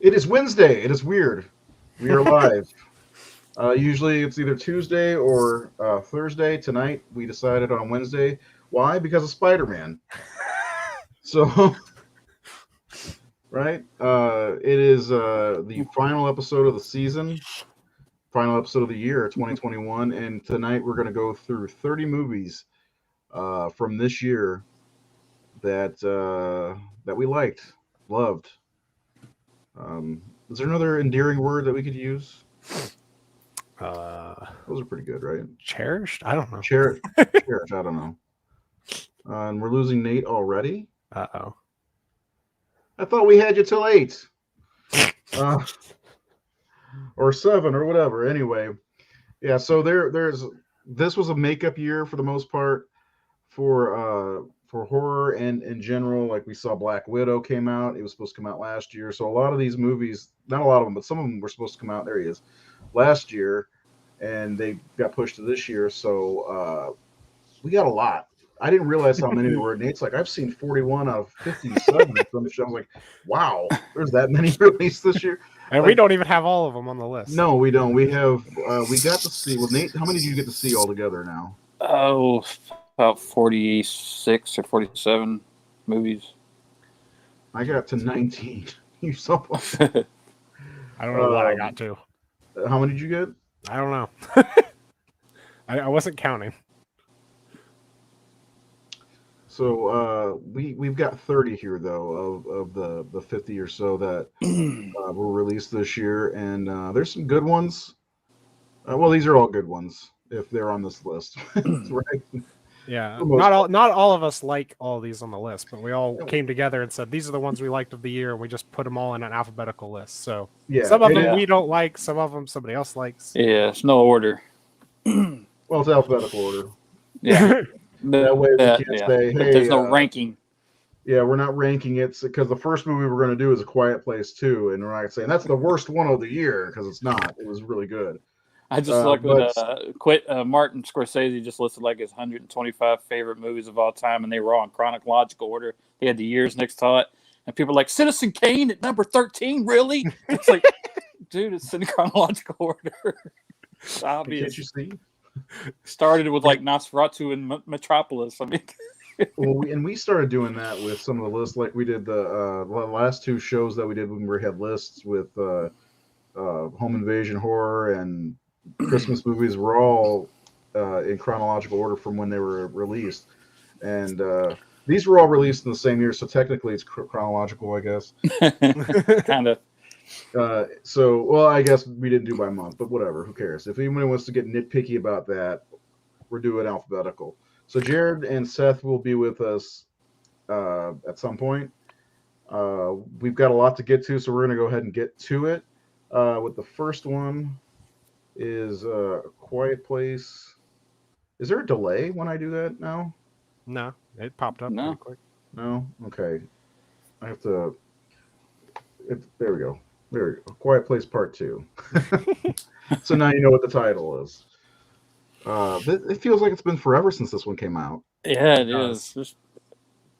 It is Wednesday. It is weird. We are live. Usually it's either Tuesday or Thursday. Tonight we decided on Wednesday. Why? Because of Spider-Man. So, right? It is the final episode of the season, final episode of the year, 2021, and tonight we're going to go through 30 movies from this year that we liked, loved. Is there another endearing word that we could use? Those are pretty good, right? Cherished? I don't know. Cherish. I don't know. And we're losing Nate already. Uh-oh. I thought we had you till 8. Or 7 or whatever. Anyway, yeah. So there's this was a makeup year for the most part for horror and in general. Like we saw Black Widow came out. It was supposed to come out last year. So a lot of these movies, not a lot of them, but some of them were supposed to come out. There he is, last year, and they got pushed to this year. So we got a lot. I didn't realize how many there were. Nate's like, I've seen 41 out of 57. I was like, wow, there's that many released this year. And like, we don't even have all of them on the list. No, we don't. We have, we got to see, well, Nate, how many did you get to see altogether now? Oh, about 46 or 47 movies. I got to 19. You saw. I don't know what I got to. How many did you get? I don't know. I wasn't counting. So we've got 30 here though of the 50 or so that were released this year, and there's some good ones. Well, these are all good ones if they're on this list, right? Yeah, not all of us like all these on the list, but we all came together and said these are the ones we liked of the year, and we just put them all in an alphabetical list. So yeah, some of them we don't like, some of them somebody else likes. Yeah, it's no order. Well, it's alphabetical order. Yeah. That way we can't say, hey, there's no ranking. Yeah, we're not ranking it because the first movie we're going to do is A Quiet Place 2, and we're not saying that's the worst one of the year because it's not. It was really good. I just looked at Martin Scorsese just listed like his 125 favorite movies of all time, and they were all in chronological order. He had the years next to it, and people are like, Citizen Kane at number 13, really? It's like, dude, it's in chronological order. It's obvious. Can't you see? Started with like Nosferatu and Metropolis. I mean, well, we started doing that with some of the lists, like we did the last 2 shows that we did when we had lists with Home Invasion Horror and Christmas movies. Were all in chronological order from when they were released, and these were all released in the same year, so technically it's chronological, I guess. Kind of. So, well, I guess we didn't do by month, but whatever. Who cares? If anyone wants to get nitpicky about that, we're doing alphabetical. So Jared and Seth will be with us at some point. We've got a lot to get to, so we're going to go ahead and get to it. With the first one is A Quiet Place. Is there a delay when I do that now? No, it popped up pretty quick. No? Okay. I have to... There we go. There we go. Quiet Place Part 2. So now you know what the title is. It feels like it's been forever since this one came out. Yeah, it is.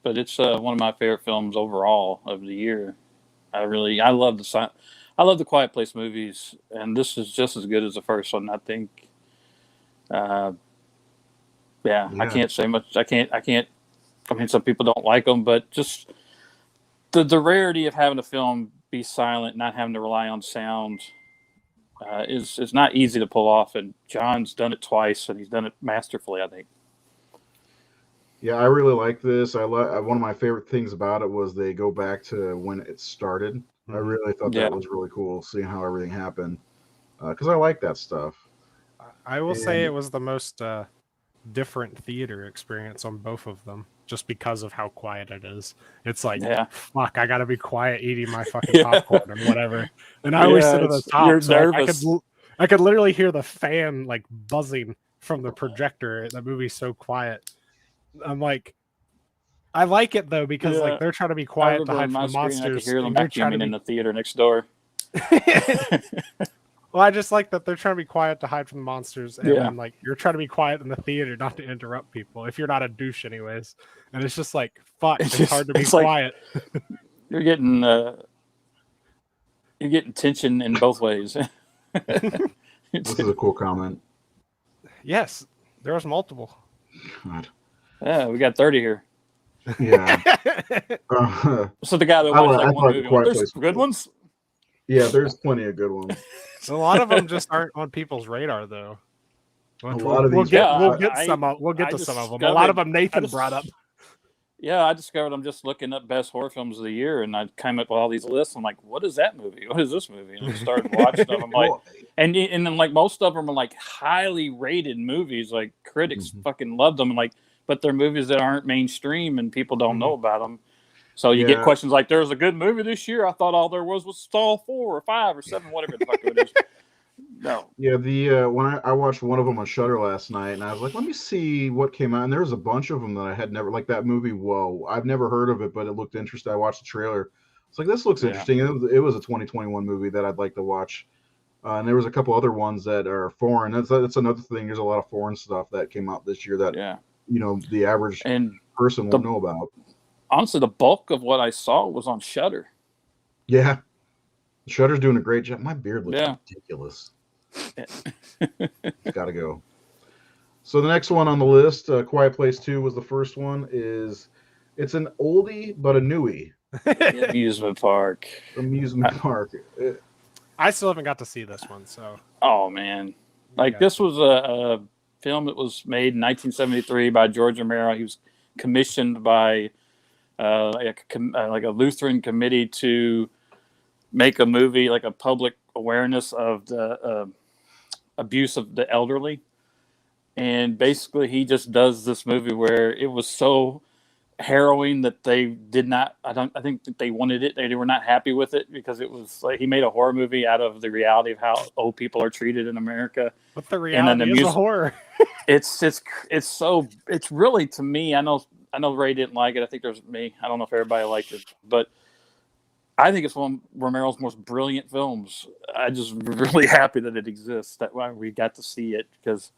But it's one of my favorite films overall of the year. I love the Quiet Place movies, and this is just as good as the first one, I think. I can't say much. I can't. I mean, some people don't like them, but just the rarity of having a film be silent, not having to rely on sound, is not easy to pull off. And John's done it twice, and he's done it masterfully, I think. Yeah, I really like this. One of my favorite things about it was they go back to when it started. Mm-hmm. I really thought that was really cool, seeing how everything happened, because I like that stuff. I will say it was the most different theater experience on both of them, just because of how quiet it is. It's like, fuck, I gotta be quiet eating my fucking popcorn or whatever. And I always sit at the top. You're so nervous. I could literally hear the fan like buzzing from the projector. The movie's so quiet. I'm like, I like it though because like they're trying to be quiet to hide from the monsters. I could hear them vacuuming in the theater next door. Well, I just like that they're trying to be quiet to hide from the monsters, and then, like, you're trying to be quiet in the theater not to interrupt people if you're not a douche, anyways. And it's just like, fuck, it's hard to be quiet. You're getting, You're getting tension in both ways. This is a cool comment. Yes, there was multiple. God. Yeah, we got 30 here. Yeah. So the guy that watched that one movie, there's Place good ones. Yeah, there's plenty of good ones. A lot of them just aren't on people's radar, though. We'll get to some of them. A lot of them Nathan brought up. Yeah, I discovered I'm just looking up best horror films of the year, and I came up with all these lists. I'm like, what is that movie? What is this movie? And I started watching them. I'm like, and then like most of them are like highly rated movies. Like critics fucking love them. Like, but they're movies that aren't mainstream and people don't know about them. So you get questions like, "There's a good movie this year. I thought all there was Stall 4 or 5 or 7, whatever the fuck it is." No. Yeah, the when I watched one of them on Shudder last night, and I was like, let me see what came out. And there was a bunch of them that I had never, like that movie. Whoa, I've never heard of it, but it looked interesting. I watched the trailer. It's like, this looks interesting. It was a 2021 movie that I'd like to watch. And there was a couple other ones that are foreign. That's another thing. There's a lot of foreign stuff that came out this year that the average person won't know about. Honestly, the bulk of what I saw was on Shudder. Yeah, Shudder's doing a great job. My beard looks ridiculous. Gotta go. So the next one on the list, Quiet Place 2 was the first one. It's an oldie but a newie. Amusement park. I still haven't got to see this one, so. Oh man, this was a film that was made in 1973 by George Romero. He was commissioned by like a Lutheran committee to make a movie, like a public awareness of the abuse of the elderly. And basically he just does this movie where it was so harrowing that they did not, I think that they wanted it. They were not happy with it because it was like, he made a horror movie out of the reality of how old people are treated in America. But the reality is a horror. It's really, to me, I know Ray didn't like it. I think there's me. I don't know if everybody liked it, but I think it's one of Romero's most brilliant films. I'm just really happy that it exists. That why we got to see it, because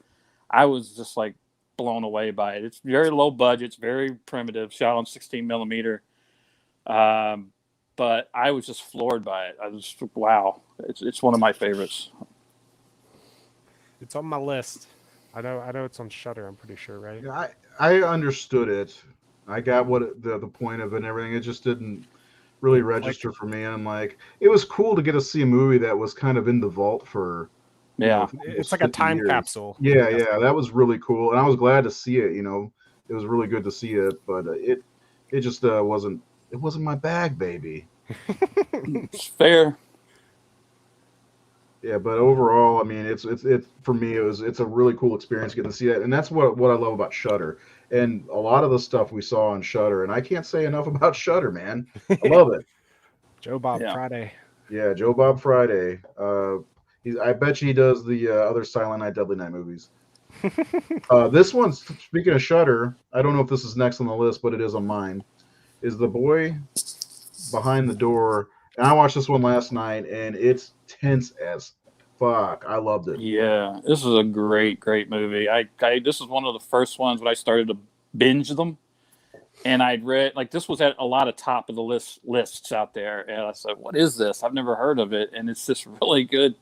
I was just like blown away by it. It's very low budget. It's very primitive, shot on 16 millimeter. But I was just floored by it. I was wow. It's one of my favorites. It's on my list. I know it's on Shudder. I'm pretty sure, right? Yeah, I understood it. I got what the point of it and everything. It just didn't really register for me. And I'm like, it was cool to get to see a movie that was kind of in the vault for it's like a time capsule. Yeah, that was really cool, and I was glad to see it. It was really good to see it, but it just wasn't my bag, baby. It's fair. Yeah, but overall, I mean, it's for me, it's a really cool experience getting to see it, and that's what I love about Shudder. And a lot of the stuff we saw on Shudder, and I can't say enough about Shudder, man. I love it. Joe Bob Friday. Yeah, Joe Bob Friday. I bet you he does the other Silent Night, Deadly Night movies. This one, speaking of Shudder, I don't know if this is next on the list, but it is on mine, is The Boy Behind the Door. And I watched this one last night, and it's tense as fuck. I loved it. Yeah, this is a great movie. This is one of the first ones when I started to binge them. And I'd read, like, this was at a lot of top of the lists out there. And I said, what is this? I've never heard of it. And it's this really good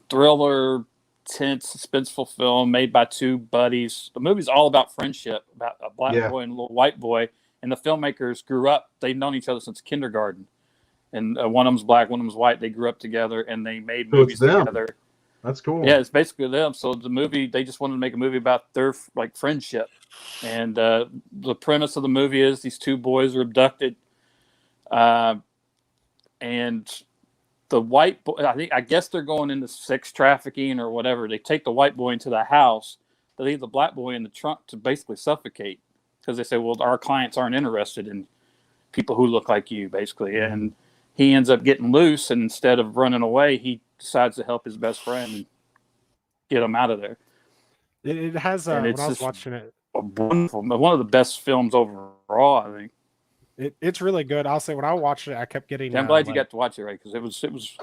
thriller, tense, suspenseful film made by two buddies. The movie's all about friendship, about a black boy and a little white boy. And the filmmakers grew up. They'd known each other since kindergarten. And one of them's black, one of them's white. They grew up together, and they made movies together. That's cool. Yeah, it's basically them. So the movie, they just wanted to make a movie about their like friendship. And the premise of the movie is these two boys are abducted. And the white boy, I guess they're going into sex trafficking or whatever. They take the white boy into the house. They leave the black boy in the trunk to basically suffocate, because they say, well, our clients aren't interested in people who look like you, basically. And he ends up getting loose, and instead of running away, he decides to help his best friend and get him out of there. It has, when I was watching it, one of the best films overall, I think. It's really good. I'll say when I watched it, I kept getting. I'm glad you got to watch it, right? Because it was.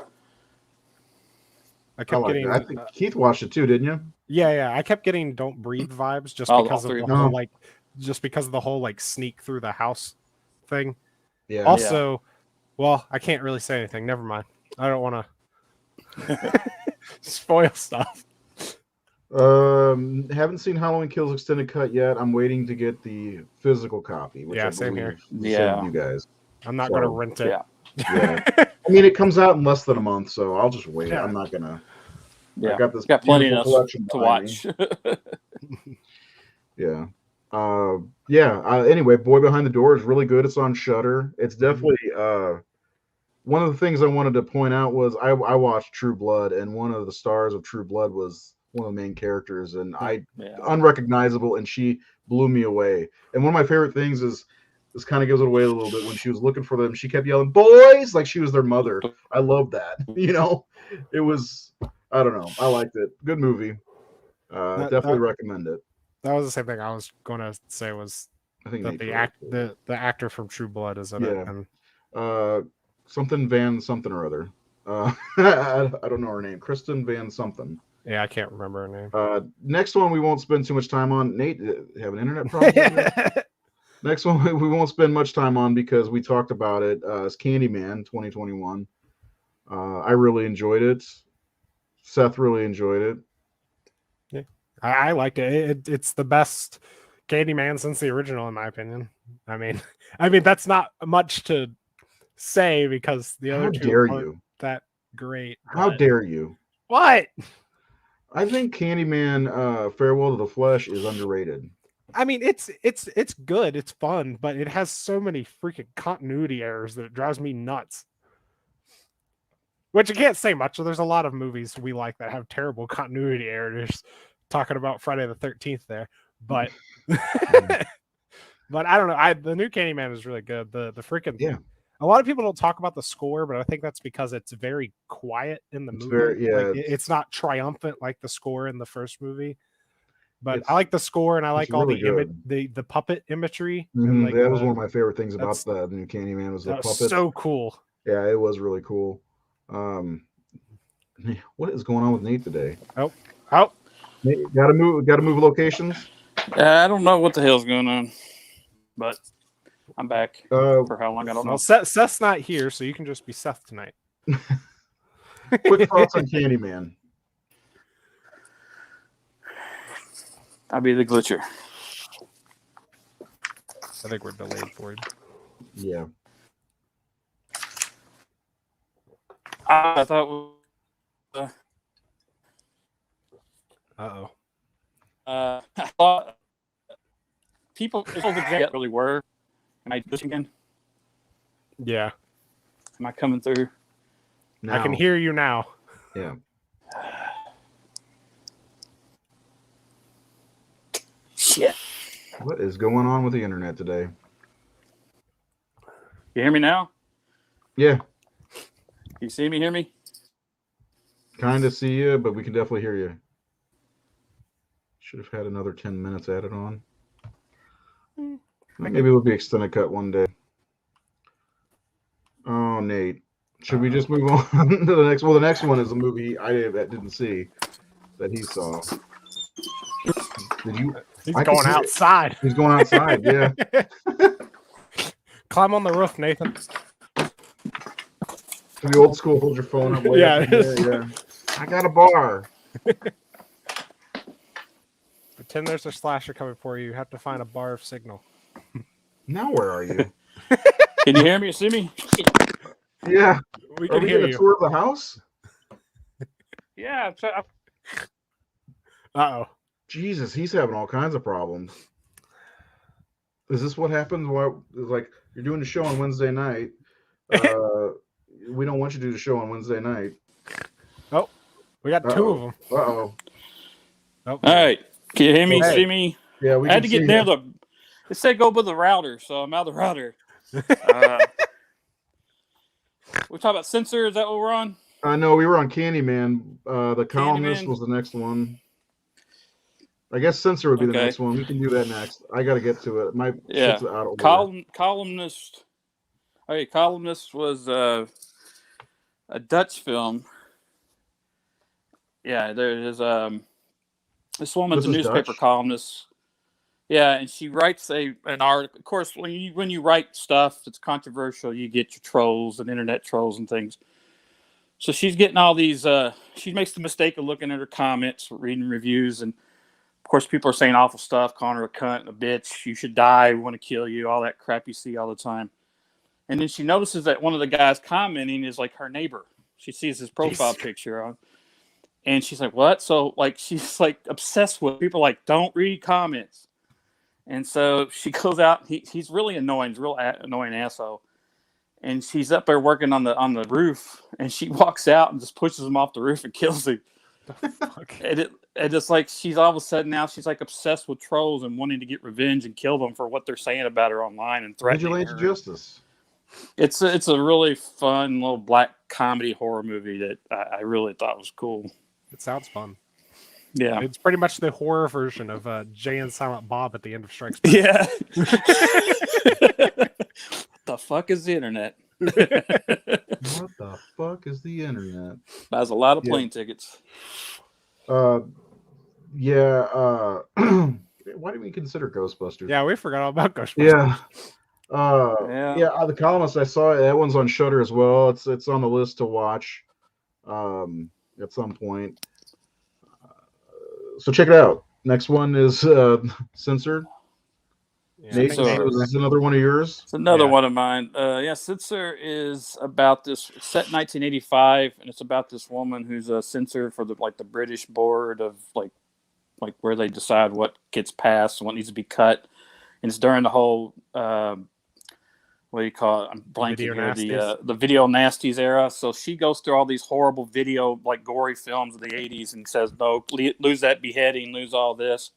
I kept getting. I think Keith watched it too, didn't you? Yeah. I kept getting "Don't Breathe" vibes just because of the whole just because of the whole like sneak through the house thing. Yeah. Also, Well, I can't really say anything. Never mind. I don't want to spoil stuff. Haven't seen Halloween Kills extended cut yet. I'm waiting to get the physical copy, which I same believe here. is the same with you guys. I'm not going to rent it. Yeah. I mean, it comes out in less than a month, so I'll just wait. Yeah. I'm not gonna. Yeah, I got this plenty beautiful enough collection to behind watch. Yeah. Anyway, Boy Behind the Door is really good. It's on Shudder. It's definitely one of the things I wanted to point out was I watched True Blood, and one of the stars of True Blood was one of the main characters, and unrecognizable, and she blew me away. And one of my favorite things is this kind of gives it away a little bit. When she was looking for them, she kept yelling "boys" like she was their mother. I love that. It was, I don't know, I liked it. Good movie. Definitely recommend it. That was the same thing I was going to say. Was I think that the actor from True Blood is in it? And something Van something or other. I don't know her name. Kristen Van something. Yeah, I can't remember her name. Next one we won't spend too much time on. Nate, have an internet problem? Next one we won't spend much time on because we talked about it. It's Candyman 2021. I really enjoyed it. Seth really enjoyed it. Yeah, I liked it. It's the best Candyman since the original, in my opinion. I mean, that's not much to say because the other two aren't that great. How dare you? What? I think Candyman Farewell to the Flesh is underrated. I mean, it's good, it's fun, but it has so many freaking continuity errors that it drives me nuts. Which I can't say much. So there's a lot of movies we like that have terrible continuity errors. Talking about Friday the 13th there, but but I don't know. The new Candyman is really good. The freaking A lot of people don't talk about the score, but I think that's because it's very quiet in the movie. It's not triumphant like the score in the first movie. But I like the score, and I like all really the puppet imagery. Mm-hmm. And that was one of my favorite things about the new Candyman was the puppet. So cool. Yeah, it was really cool. What is going on with Nate today? Oh, Nate, gotta move locations. I don't know what the hell's going on, but I'm back for how long I don't know. Seth's not here, so you can just be Seth tonight. Quick thoughts on Candyman. I'll be the glitcher. I think we're delayed for him. Yeah. I thought. I thought people really were. Am I glitching again? Yeah. Am I coming through? Now. I can hear you now. Yeah. Shit. What is going on with the internet today? You hear me now? Yeah. You see me, hear me? Kind of see you, but we can definitely hear you. Should have had another 10 minutes added on. Maybe it'll be extended cut one day. Oh, Nate. Should we just move on to the next? Well, the next one is a movie I didn't see that he saw. Did you? He's going outside. He's going outside, yeah. Climb on the roof, Nathan. To the old school, hold your phone up. Yeah. I got a bar. Pretend there's a slasher coming for you. You have to find a bar of signal. Now where are you? Can you hear me or see me? Yeah. We can hear you. Tour of the house? Yeah. Uh-oh. Jesus, he's having all kinds of problems. Is this what happens? Why? Like, you're doing the show on Wednesday night. We don't want you to do the show on Wednesday night. Oh, we got two of them. Uh-oh. All right. Can you hear me? See me? Yeah, we I had to get near the. It said go with the router, so I'm out of the router. We're talking about Censored. Is that what we're on? No, we were on Candyman. The Columnist was the next one. I guess Censor would be the next one. We can do that next. I got to get to it. My shit's out of order. Columnist. Okay, Columnist was a Dutch film. Yeah, there is this woman's a newspaper columnist. Yeah, and she writes an article. Of course, when you write stuff that's controversial, you get your trolls and internet trolls and things. So she's getting all these. She makes the mistake of looking at her comments, reading reviews, and of course, people are saying awful stuff, calling her a cunt and a bitch. You should die. We want to kill you. All that crap you see all the time. And then she notices that one of the guys commenting is like her neighbor. She sees his profile picture on, and she's like, "What?" So like she's like obsessed with people. Like, don't read comments. And so she goes out. He's really annoying. He's a real annoying asshole. And she's up there working on the roof, and she walks out and just pushes him off the roof and kills him. The fuck? And it's like she's all of a sudden now she's like obsessed with trolls and wanting to get revenge and kill them for what they're saying about her online and threatening her. Vigilante justice. It's a really fun little black comedy horror movie that I really thought was cool. It sounds fun. Yeah, it's pretty much the horror version of Jay and Silent Bob at the end of Strikes Back. Yeah. The fuck is the internet? What the fuck is the internet? Buys a lot of plane tickets. Why do we consider Ghostbusters? Yeah, we forgot all about Ghostbusters. The Columnist, I saw it. That one's on Shudder as well. It's on the list to watch at some point. So check it out. Next one is Censored. Yeah, Nate, is another one of yours? It's another one of mine. Censored is about this. It's set in 1985, and it's about this woman who's a censor for the British board of like where they decide what gets passed and what needs to be cut. And it's during the whole what do you call it? I'm blanking here. The video nasties era. So she goes through all these horrible video gory films of the 80s and says, no, lose that beheading, lose all this.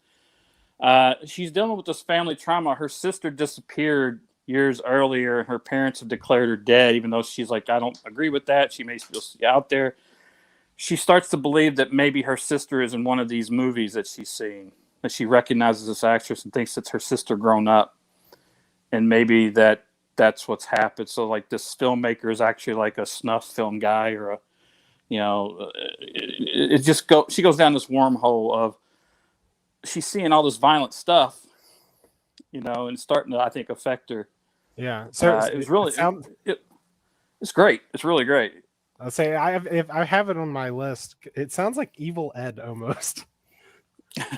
She's dealing with this family trauma. Her sister disappeared years earlier. Her parents have declared her dead, even though she's like, I don't agree with that. She may still be out there. She starts to believe that maybe her sister is in one of these movies that she's seeing, that she recognizes this actress and thinks it's her sister grown up. And maybe that's what's happened. So this filmmaker is actually like a snuff film guy or she goes down this wormhole of, she's seeing all this violent stuff, and it's starting to, I think, affect her. Yeah. So it's really, it's great. It's really great. I'll say if I have it on my list, it sounds like Evil Ed almost,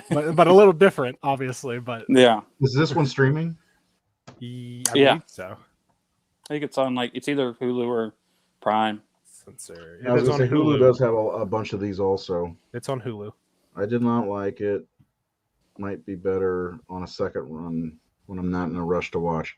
but a little different, obviously. But yeah, is this one streaming? I believe so. I think it's on it's either Hulu or Prime. Censored. I was going to say Hulu does have a bunch of these also. It's on Hulu. I did not like it. Might be better on a second run when I'm not in a rush to watch.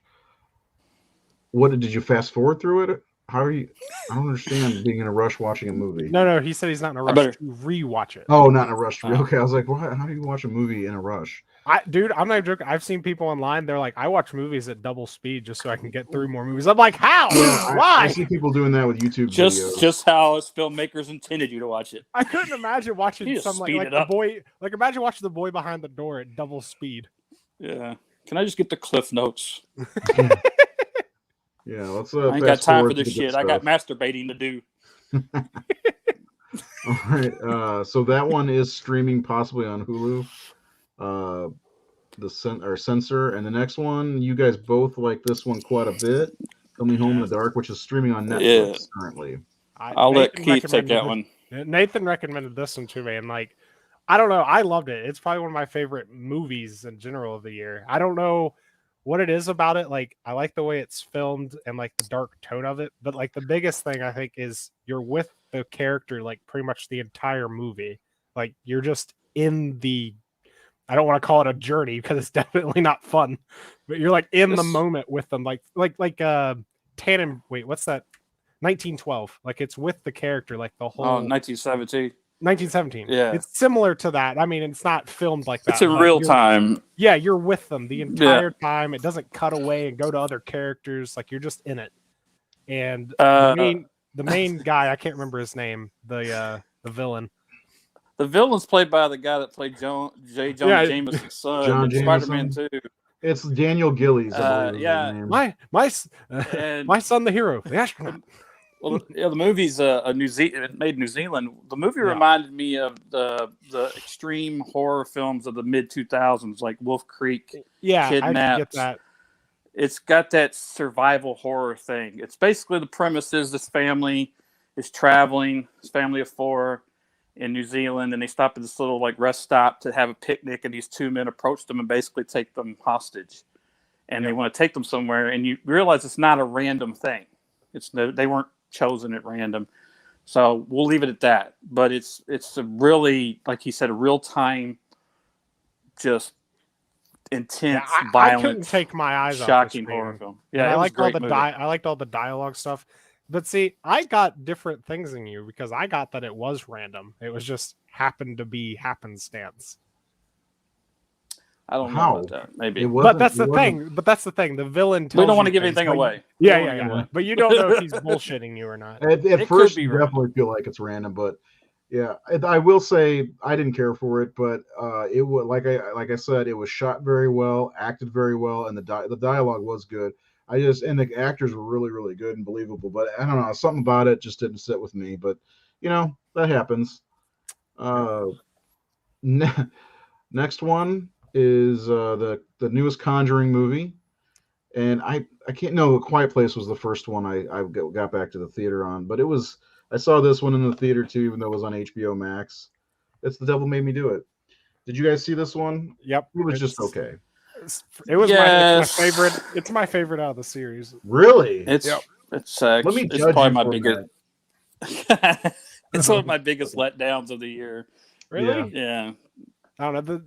What did you fast forward through it? How are you? I don't understand being in a rush watching a movie. No, he said he's not in a rush to rewatch it. Oh, not in a rush. Okay, I was like, what? How do you watch a movie in a rush? Dude, I'm not joking. I've seen people online. They're like, I watch movies at double speed just so I can get through more movies. I'm like, how? Yeah, why? I see people doing that with YouTube videos. Just how us filmmakers intended you to watch it. I couldn't imagine watching some like the boy. Like imagine watching The Boy Behind the Door at double speed. Yeah. Can I just get the Cliff Notes? Yeah, let's. I ain't got time for this shit. I got masturbating to do. All right. So that one is streaming possibly on Hulu. The Censor, and the next one, you guys both like this one quite a bit. Coming Home in the Dark, which is streaming on Netflix currently. I'll let Keith take that one. Nathan recommended this one to me, and I don't know, I loved it. It's probably one of my favorite movies in general of the year. I don't know what it is about it. I like the way it's filmed and the dark tone of it, but the biggest thing I think is you're with the character pretty much the entire movie. You're just in the, I don't want to call it a journey because it's definitely not fun, but you're in the moment with them. Tannen, wait, what's that? 1912. It's with the character, the whole 1917. 1917. Yeah. It's similar to that. I mean, it's not filmed like that. It's in real time. Yeah, you're with them the entire time. It doesn't cut away and go to other characters. You're just in it. And the main guy, I can't remember his name, the villain. The villain's played by the guy that played Jonah Jameson's son in Spider-Man 2. It's Daniel Gillies. Yeah. My son, the hero, the astronaut. Well, the movie's New Zealand, made in New Zealand. The movie reminded me of the extreme horror films of the mid 2000s, like Wolf Creek. Yeah, Kidnapped. I get that. It's got that survival horror thing. It's basically the premise is this family is traveling, this family of 4 in New Zealand, and they stop at this little like rest stop to have a picnic, and these 2 men approach them and basically take them hostage. And they want to take them somewhere, and you realize it's not a random thing. They weren't chosen at random. So we'll leave it at that. But it's a really, like he said, a real time, just intense, violent, I couldn't take my eyes off shocking horror film. Yeah, I liked all the I liked all the dialogue stuff. But see, I got different things than you because I got that it was random. It was just happened to be happenstance. I don't know about that. Maybe. But that's the thing. The villain tells we don't want to give anything away. Yeah. But you don't know if he's bullshitting you or not. At first, you definitely feel like it's random, but yeah, I will say I didn't care for it, but it was like I said, it was shot very well, acted very well, and the dialogue was good. And the actors were really, really good and believable. But I don't know, something about it just didn't sit with me. But that happens. Next one is the newest Conjuring movie, and I can't know. A Quiet Place was the first one I got back to the theater on, but I saw this one in the theater too, even though it was on HBO Max. It's The Devil Made Me Do It. Did you guys see this one? Yep, it was just okay. It was my favorite. It's my favorite out of the series. Really? It's probably my biggest. It's one of my biggest letdowns of the year. Really? Yeah. I don't know. The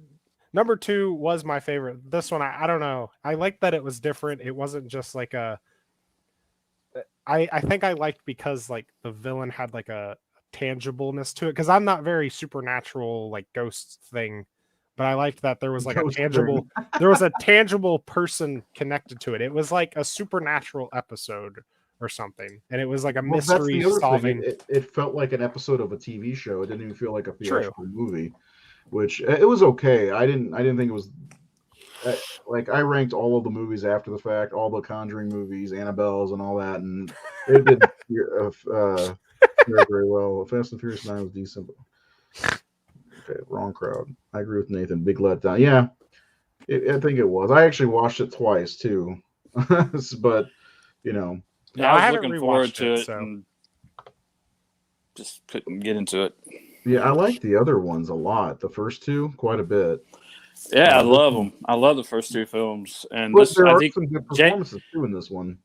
number 2 was my favorite. This one, I don't know. I liked that it was different. It wasn't just like a. I think I liked because like the villain had like a tangibleness to it. Because I'm not very supernatural like ghost thing. But I liked that there was like there was a tangible person connected to it. It was like a supernatural episode or something, and it was like a mystery solving. It felt like an episode of a TV show. It didn't even feel like a theatrical movie, which it was okay. I didn't think it was like I ranked all of the movies after the fact, all the Conjuring movies, Annabelle's, and all that, and it did very, very well. Fast and Furious 9 was decent. Okay, wrong crowd. I agree with Nathan. Big letdown. Yeah, I think it was. I actually watched it twice too, but Yeah, I was looking forward to it, and just couldn't get into it. Yeah, I like the other ones a lot. The first 2, quite a bit. Yeah, I love them. I love the first 2 films, and I think some good performances too in this one.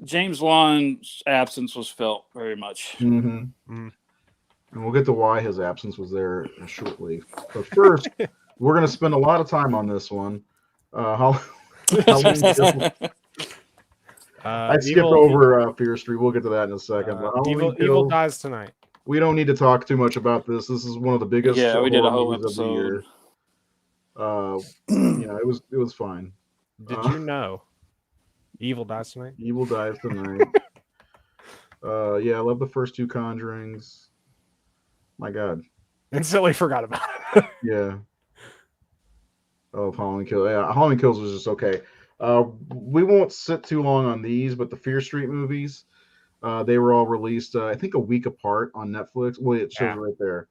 James Wan's absence was felt very much. Mm-hmm. And we'll get to why his absence was there shortly. But first, we're going to spend a lot of time on this one. I skipped over Fear Street. We'll get to that in a second. Evil dies tonight. We don't need to talk too much about this. This is one of the biggest. Yeah, we did a whole episode. It was fine. Did you know Evil dies tonight? Evil dies tonight. I love the first 2 Conjurings. My God. Instantly forgot about it. Yeah. Oh, Halloween Kills. Yeah, Halloween Kills was just okay. We won't sit too long on these, but the Fear Street movies, they were all released, I think, a week apart on Netflix. Well, it shows right there.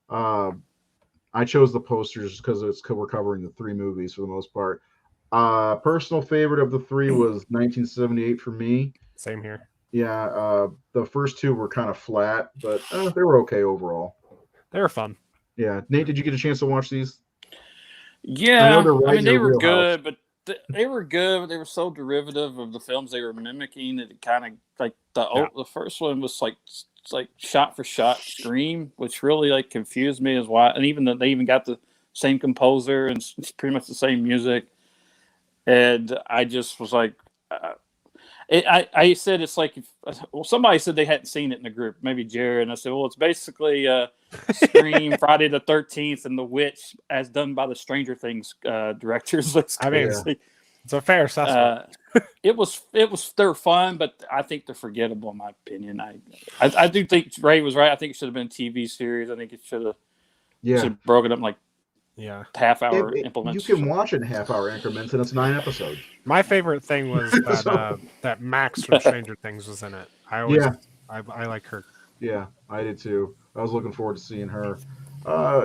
I chose the posters because we're covering the 3 movies for the most part. Personal favorite of the 3 was 1978 for me. Same here. Yeah, the first 2 were kind of flat, but they were okay overall. They were fun. Yeah, Nate, did you get a chance to watch these? Yeah, I mean they were good, but they were good. But they were so derivative of the films they were mimicking that it kind of like the first one was like shot for shot Scream, which really like confused me as why. And even that they even got the same composer and it's pretty much the same music, and I just was like. I said it's like somebody said they hadn't seen it in the group, maybe Jared, and I said, well, it's basically Scream, Friday the 13th, and The Witch as done by the Stranger Things directors. I mean, it's a fair assessment. They're fun, but I think they're forgettable in my opinion. I do think Ray was right. I think it should have been a TV series. I think it should have broken up like half-hour implements. You can watch it in half-hour increments, and it's 9 episodes. My favorite thing was that Max from Stranger Things was in it. I like her. Yeah, I did too. I was looking forward to seeing her.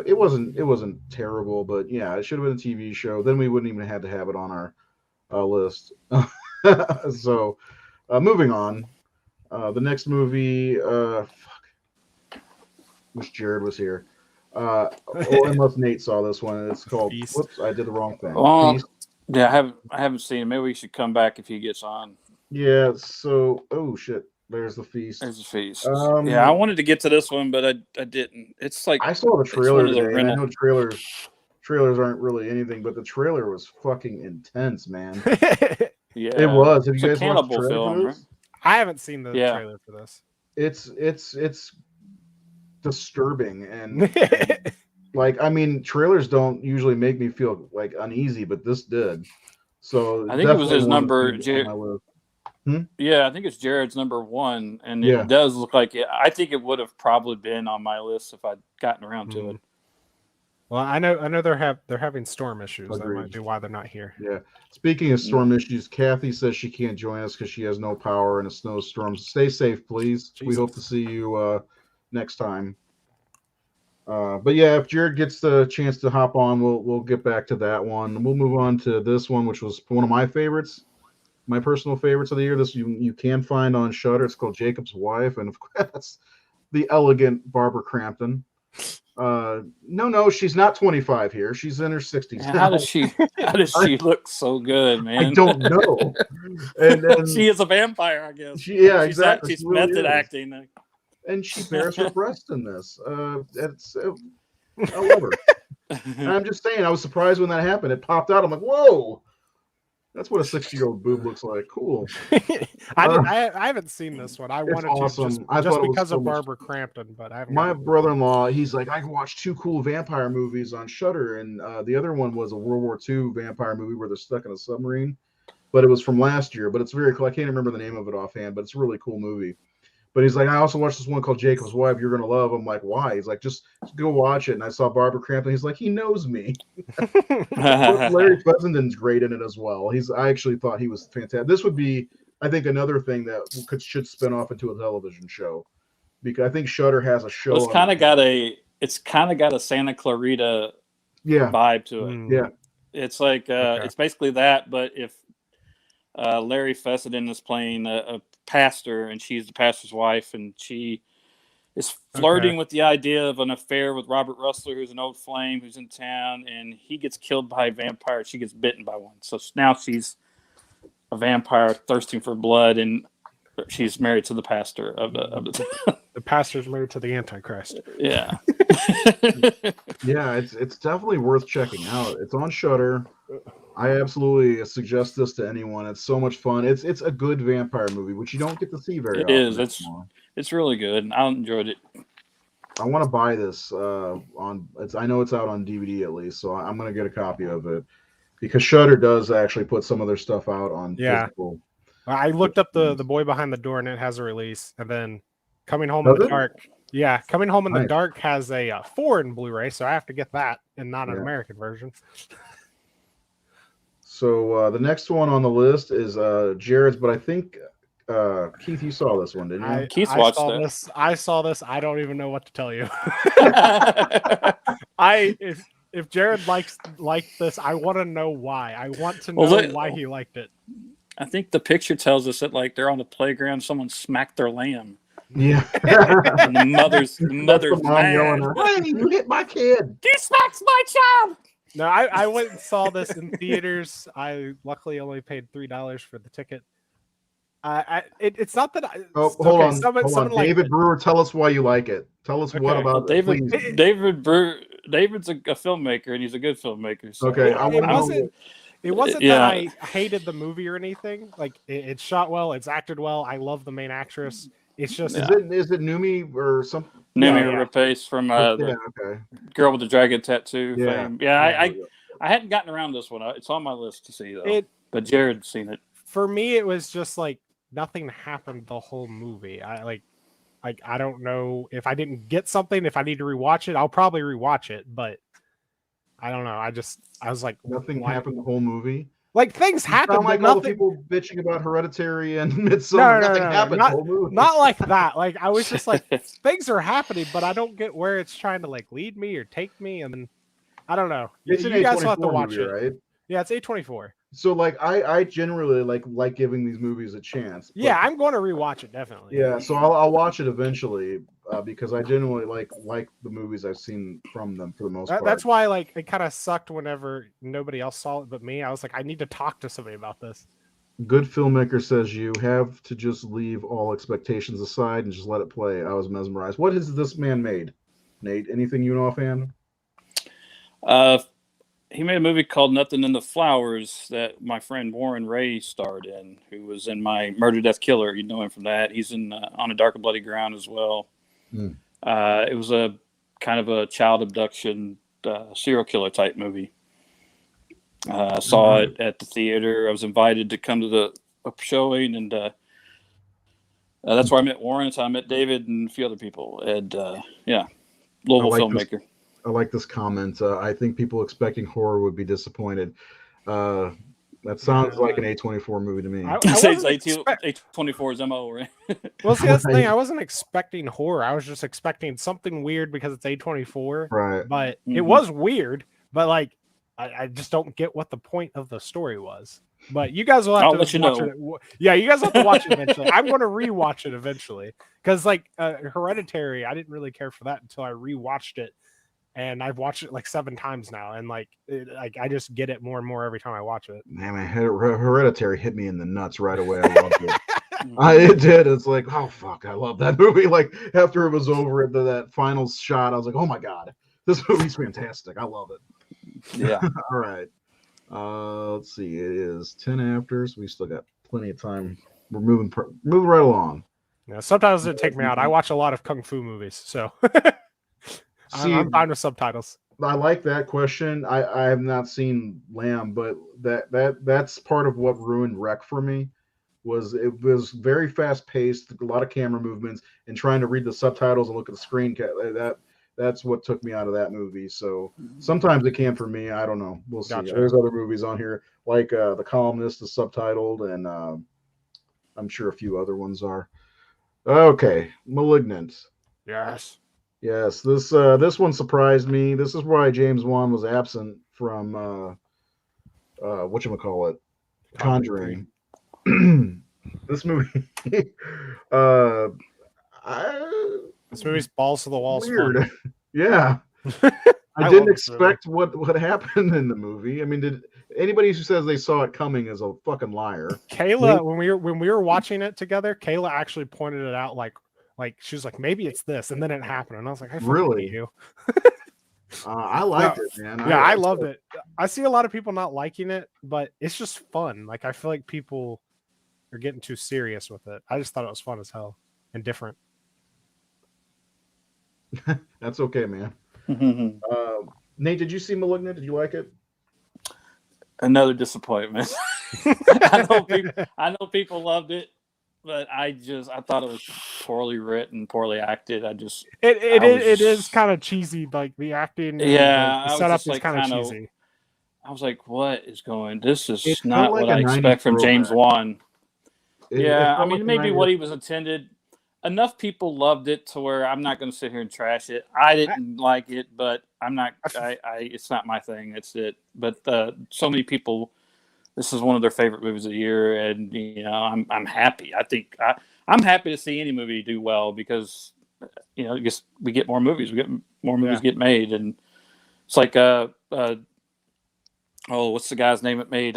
It wasn't terrible, but yeah, it should have been a TV show. Then we wouldn't even have to have it on our list. So, moving on. The next movie. Wish Jared was here. Unless Nate saw this one. It's called. Feast. Whoops, I did the wrong thing. Feast. Yeah, I haven't seen it. Maybe we should come back if he gets on. Yeah. So, oh shit. There's the Feast. There's a Feast. Yeah, I wanted to get to this one, but I didn't. It's like I saw the trailer one of the today. And I know trailers aren't really anything, but the trailer was fucking intense, man. Yeah, It was. Have it's you a guys watched cannibal the trailer film, for right? this? I haven't seen the trailer for this. It's disturbing and like, I mean, trailers don't usually make me feel like uneasy, but this did. So I think it was his number. Yeah, I think it's Jared's number 1, and it does look like it. I think it would have probably been on my list if I'd gotten around to it. Well, I know they're having storm issues. Agreed. That might be why they're not here. Yeah. Speaking of storm issues, Kathy says she can't join us because she has no power in a snowstorm. Stay safe, please. Jesus. We hope to see you next time. But yeah, if Jared gets the chance to hop on, we'll get back to that one. We'll move on to this one, which was one of my favorites, my personal favorites of the year. This you can find on Shudder. It's called Jacob's Wife, and of course, that's the elegant Barbara Crampton. No, she's not 25 here. She's in her 60s. How does she look so good, man? I don't know. And she is a vampire, I guess. Exactly. She's method acting. And she bears her breast in this. I love her. And I'm just saying, I was surprised when that happened. It popped out. I'm like, whoa. That's what a 60-year-old boob looks like. Cool. I haven't seen this one. I wanted awesome. to just because of Barbara Crampton, but I haven't. My brother-in-law, he's like, I watched 2 cool vampire movies on Shudder, and the other one was a World War II vampire movie where they're stuck in a submarine, but it was from last year. But it's very cool. I can't remember the name of it offhand, but it's a really cool movie. But he's like, I also watched this one called Jacob's Wife. You're gonna love. I'm like, why? He's like, just go watch it. And I saw Barbara Crampton. He's like, he knows me. Larry Fessenden's great in it as well. I actually thought he was fantastic. This would be, I think, another thing that should spin off into a television show, because I think Shudder has a show. It's kind of got a Santa Clarita vibe to it. Yeah, it's like it's basically that, but if Larry Fessenden is playing a pastor, and she's the pastor's wife, and she is flirting with the idea of an affair with Robert Russler, who's an old flame who's in town, and he gets killed by a vampire. She gets bitten by one. So now she's a vampire thirsting for blood, and she's married to the pastor of the the pastor's married to the Antichrist. Yeah. Yeah, it's definitely worth checking out. It's on Shudder. I absolutely suggest this to anyone. It's so much fun. It's a good vampire movie, which you don't get to see very often. It is. It's really good, and I enjoyed it. I want to buy this I know it's out on DVD at least, so I'm gonna get a copy of it, because Shudder does actually put some of their stuff out on physical. I looked up the Boy Behind the Door, and it has a release, and then Coming Home in the Dark. Yeah, Coming Home in the Dark has a foreign Blu-ray, so I have to get that and not an American version. So the next one on the list is Jared's, but I think Keith, you saw this one, didn't you? Keith watched this. I saw this. I don't even know what to tell you. If Jared liked this, I want to know why. I want to know why he liked it. I think the picture tells us that like they're on the playground, someone smacked their lamb. Yeah. And the mother's mad. Yelling, hey, you hit my kid. He smacks my child. No, I went and saw this in theaters. I luckily only paid $3 for the ticket. It's not that I. Oh, hold on. David Brewer, tell us why you like it. Tell us what about David. David Brewer. David's a filmmaker, and he's a good filmmaker. So okay, it wasn't that I hated the movie or anything. Like it's shot well, it's acted well. I love the main actress. It's just is it Numi or something? Numi Rapace from the Girl with the Dragon Tattoo fame. Yeah, I hadn't gotten around this one. It's on my list to see though. But Jared's seen it. For me, it was just like nothing happened the whole movie. I don't know if I didn't get something. If I need to rewatch it, I'll probably rewatch it. But I don't know. I was like, nothing happened the whole movie. Like things happen. Not like but all nothing... the people bitching about Hereditary and Midsommar. Nothing happened. Not like that. Like I was just like, things are happening, but I don't get where it's trying to like lead me or take me. And then I don't know. It's you an guys will have to A24 watch movie, it, right? Yeah, it's A24. So like I generally like giving these movies a chance. Yeah, I'm going to rewatch it definitely. Yeah, so I'll watch it eventually because I genuinely like the movies I've seen from them for the most part. That's why like it kind of sucked whenever nobody else saw it but me. I was like, I need to talk to somebody about this. Good filmmaker says you have to just leave all expectations aside and just let it play. I was mesmerized. What has this man made, Nate? Anything you know offhand? He made a movie called Nothing in the Flowers that my friend Warren Ray starred in, who was in my Murder, Death, Killer. You know him from that. He's in On a Dark and Bloody Ground as well. It was a kind of a child abduction serial killer type movie. I saw it at the theater. I was invited to come to the showing, and that's where I met Warren. So I met David and a few other people. And Louisville filmmaker. I like this comment. I think people expecting horror would be disappointed. That sounds like an A24 movie to me. I say it's A24's MO, right? Well, see, that's the thing. I wasn't expecting horror. I was just expecting something weird because it's A24. Right. But it was weird. But like, I just don't get what the point of the story was. But you guys will have to watch it. Yeah, you guys have to watch it eventually. I'm going to rewatch it eventually because like Hereditary, I didn't really care for that until I rewatched it. And I've watched it like 7 times now, and like I just get it more and more every time I watch it. Man, Hereditary hit me in the nuts right away. I loved it. It did. It's like, oh fuck, I love that movie. Like after it was over, that final shot, I was like, oh my god, this movie's fantastic. I love it. Yeah. All right. Let's see. It is 10 after, so we still got plenty of time. We're moving right along. Yeah. Sometimes it take me out. I watch a lot of kung fu movies, so. See, I'm fine with subtitles. I like that question. I have not seen Lamb, but that's part of what ruined Wreck for me. It was very fast paced, a lot of camera movements, and trying to read the subtitles and look at the screen. That's what took me out of that movie. So sometimes it can for me. I don't know. We'll see. Gotcha. There's other movies on here like The Columnist is subtitled, and I'm sure a few other ones are. Okay, Malignant. Yes. Yes, this one surprised me. This is why James Wan was absent from whatchamacallit, Conjuring. This movie this movie's balls to the walls. Weird. Yeah. I didn't expect what happened in the movie. I mean, did anybody who says they saw it coming is a fucking liar. Kayla, when we were watching it together, Kayla actually pointed it out like she was like, maybe it's this, and then it happened, and I was like, I fucking hate you. I liked it, man. Yeah, I loved it. I see a lot of people not liking it, but it's just fun. Like I feel like people are getting too serious with it. I just thought it was fun as hell and different. That's okay, man. Nate, did you see Malignant? Did you like it? Another disappointment. I know people loved it. But I thought it was poorly written, poorly acted. It is kind of cheesy, like the acting. Yeah, the setup is kind of cheesy. I was like, "What is going? This is not what I expect from James Wan." Yeah, I mean, maybe what he was intended. Enough people loved it to where I'm not going to sit here and trash it. I didn't like it, but I'm not. It's not my thing. That's it. But so many people. This is one of their favorite movies of the year, and I'm happy. I think I'm happy to see any movie do well because just we get more movies. We get more movies get made, and it's like what's the guy's name that made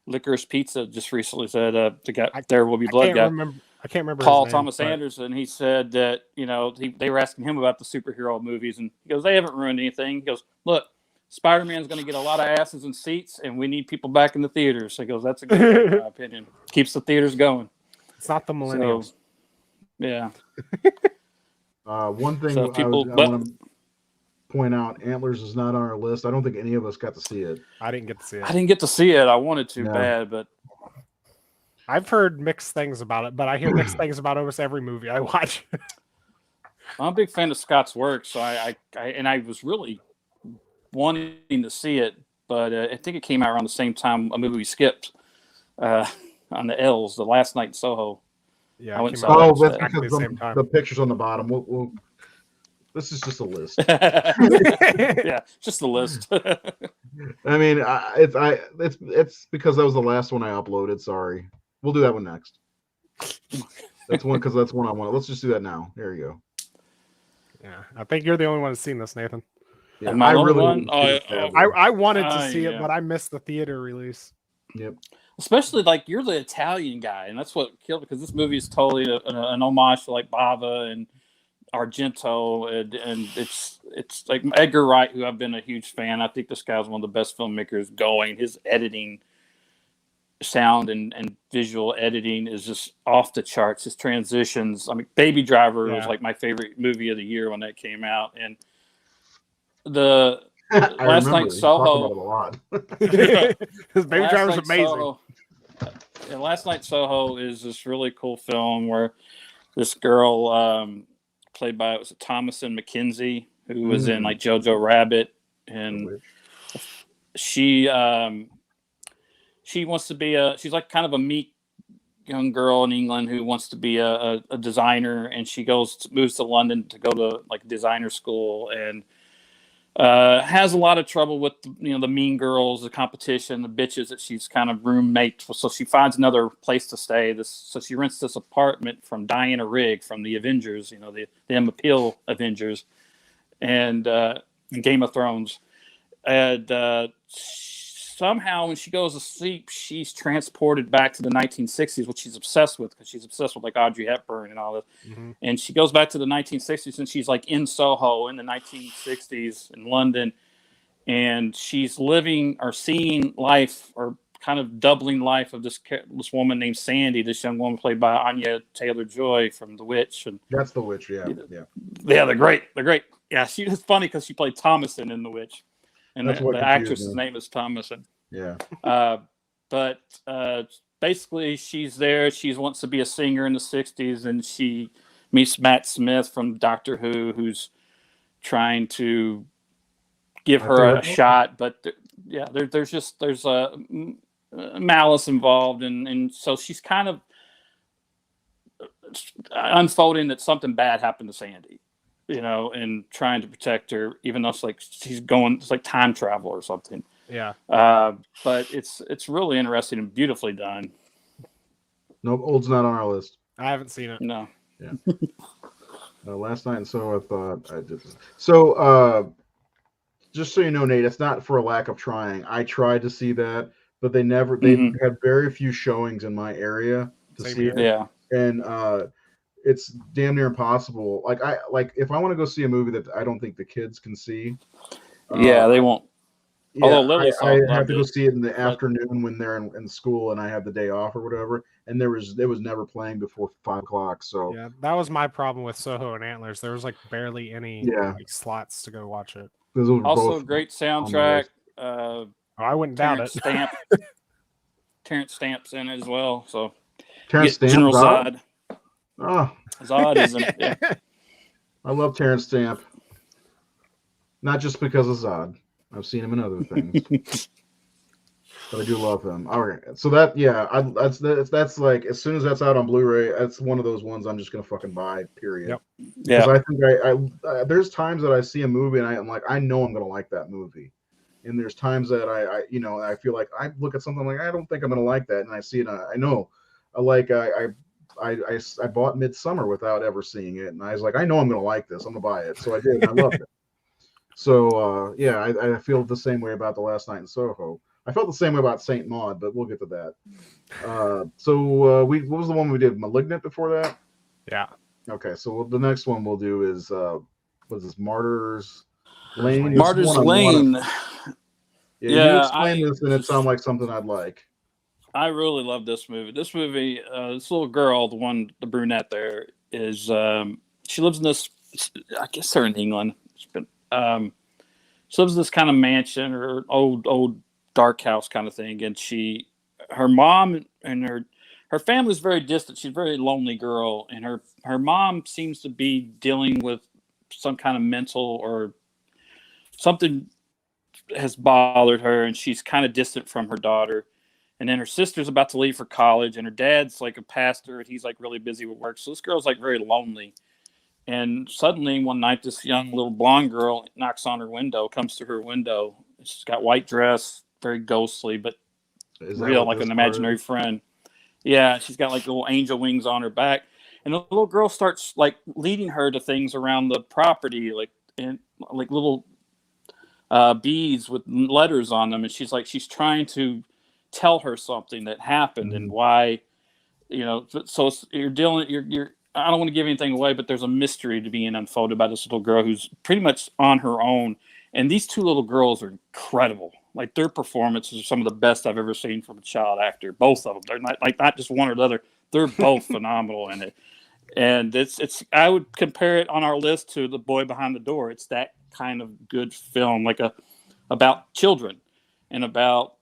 Licorice Pizza? Just recently said the guy There Will Be Blood guy. I can't remember Paul Thomas Anderson. He said that they were asking him about the superhero movies, and he goes, "They haven't ruined anything." He goes, "Look. Spider-Man's going to get a lot of asses and seats, and we need people back in the theaters." So he goes, "That's a good thing, in my opinion. Keeps the theaters going." It's not the millennials. So, yeah. One thing I want to point out, Antlers is not on our list. I don't think any of us got to see it. I didn't get to see it. I didn't get to see it. I wanted to bad, but I've heard mixed things about it, but I hear mixed things about almost every movie I watch. I'm a big fan of Scott's work, so I was really wanting to see it, but I think it came out around the same time a movie we skipped on the L's, The Last Night in Soho. Yeah, I went and saw that's that because the same time. the pictures on the bottom. This is just a list. Yeah, just the list. I mean, it's because that was the last one I uploaded. Sorry, we'll do that one next. That's one because that's one I want. Let's just do that now. There you go. Yeah, I think you're the only one who's seen this, Nathan. Yeah, Am I the only one? I wanted to see it, yeah. but I missed the theater release. Yep. Especially like you're the Italian guy, and that's what killed because this movie is totally an homage to like Bava and Argento, and it's like Edgar Wright, who I've been a huge fan. I think this guy's one of the best filmmakers going. His editing, sound and visual editing is just off the charts. His transitions. I mean, Baby Driver was like my favorite movie of the year when that came out, and the Last Night in Soho. About it a lot. His Baby Driver is amazing. Soho, and Last Night Soho is this really cool film where this girl, played by Thomasin McKenzie, who was in like Jojo Rabbit, and she wants to be she's like kind of a meek young girl in England who wants to be a designer, and she moves to London to go to like designer school, and has a lot of trouble with the mean girls, the competition, the bitches that she's kind of roommate. So she finds another place to stay. So she rents this apartment from Diana Rigg from the Avengers, the Emma Peel Avengers, and Game of Thrones. And somehow when she goes to sleep, she's transported back to the 1960s, which she's obsessed with because she's obsessed with like Audrey Hepburn and all this. Mm-hmm. And she goes back to the 1960s and she's like in Soho in the 1960s in London. And she's living or seeing life or kind of doubling life of this woman named Sandy, this young woman played by Anya Taylor-Joy from The Witch. And that's The Witch, yeah. Yeah, they're great. They're great. Yeah, it's funny because she played Thomasin in The Witch. And the actress's name is Thomasin. Yeah. But basically, she's there. She wants to be a singer in the 60s, and she meets Matt Smith from Doctor Who, who's trying to give her a shot. But there's a malice involved. And so she's kind of unfolding that something bad happened to Sandy. And trying to protect her, even though it's like time travel or something. Yeah. But it's really interesting and beautifully done. Nope, Old's not on our list. I haven't seen it. No. Yeah. Last night, and so I thought I did. So, just so you know, Nate, it's not for a lack of trying. I tried to see that, but they had very few showings in my area to see it. Yeah. And it's damn near impossible. Like if I want to go see a movie that I don't think the kids can see. They won't. Yeah, although I have to go see it in the afternoon when they're in school and I have the day off or whatever. And it was never playing before 5 o'clock. So yeah, that was my problem with Soho and Antlers. There was like barely any slots to go watch it. Also, a great soundtrack. I wouldn't doubt it. Terrence Stamp's in it as well. So Terrence Stamp, General Zod. Oh, Zod is in it. Yeah. I love Terrence Stamp. Not just because of Zod. I've seen him in other things. But I do love him. All right. So that's like, as soon as that's out on Blu-ray, that's one of those ones I'm just going to fucking buy, period. Yep. Yeah. Because I think there's times that I see a movie and I'm like, I know I'm going to like that movie. And there's times that I feel like I look at something like, I don't think I'm going to like that. And I see it. I know. I bought Midsummer without ever seeing it, and I was like, I know I'm going to like this. I'm going to buy it. So I did, and I loved it. So, I feel the same way about The Last Night in Soho. I felt the same way about Saint Maud, but we'll get to that. What was the one we did? Malignant before that? Yeah. Okay, so the next one we'll do is, what's this? Martyrs Lane? Martyrs Lane. You explain this, and it sounds like something I'd like. I really love this movie. This little girl, the brunette there, is she lives in this, I guess they're in England. She lives in this kind of mansion or old dark house kind of thing, and her mom and her family's very distant. She's a very lonely girl, and her mom seems to be dealing with some kind of mental or something has bothered her, and she's kind of distant from her daughter. And then her sister's about to leave for college, and her dad's like a pastor, and he's like really busy with work. So this girl's like very lonely. And suddenly one night, this young little blonde girl knocks on her window, comes to her window. She's got white dress, very ghostly, but real, like an imaginary friend. Yeah, she's got like little angel wings on her back. And the little girl starts like leading her to things around the property, like little beads with letters on them. And she's trying to tell her something that happened and why, so you're I don't want to give anything away, but there's a mystery to being unfolded by this little girl who's pretty much on her own. And these two little girls are incredible. Like, their performances are some of the best I've ever seen from a child actor. Both of them. They're not just one or the other. They're both phenomenal in it. And it's I would compare it on our list to The Boy Behind the Door. It's that kind of good film, like about children and about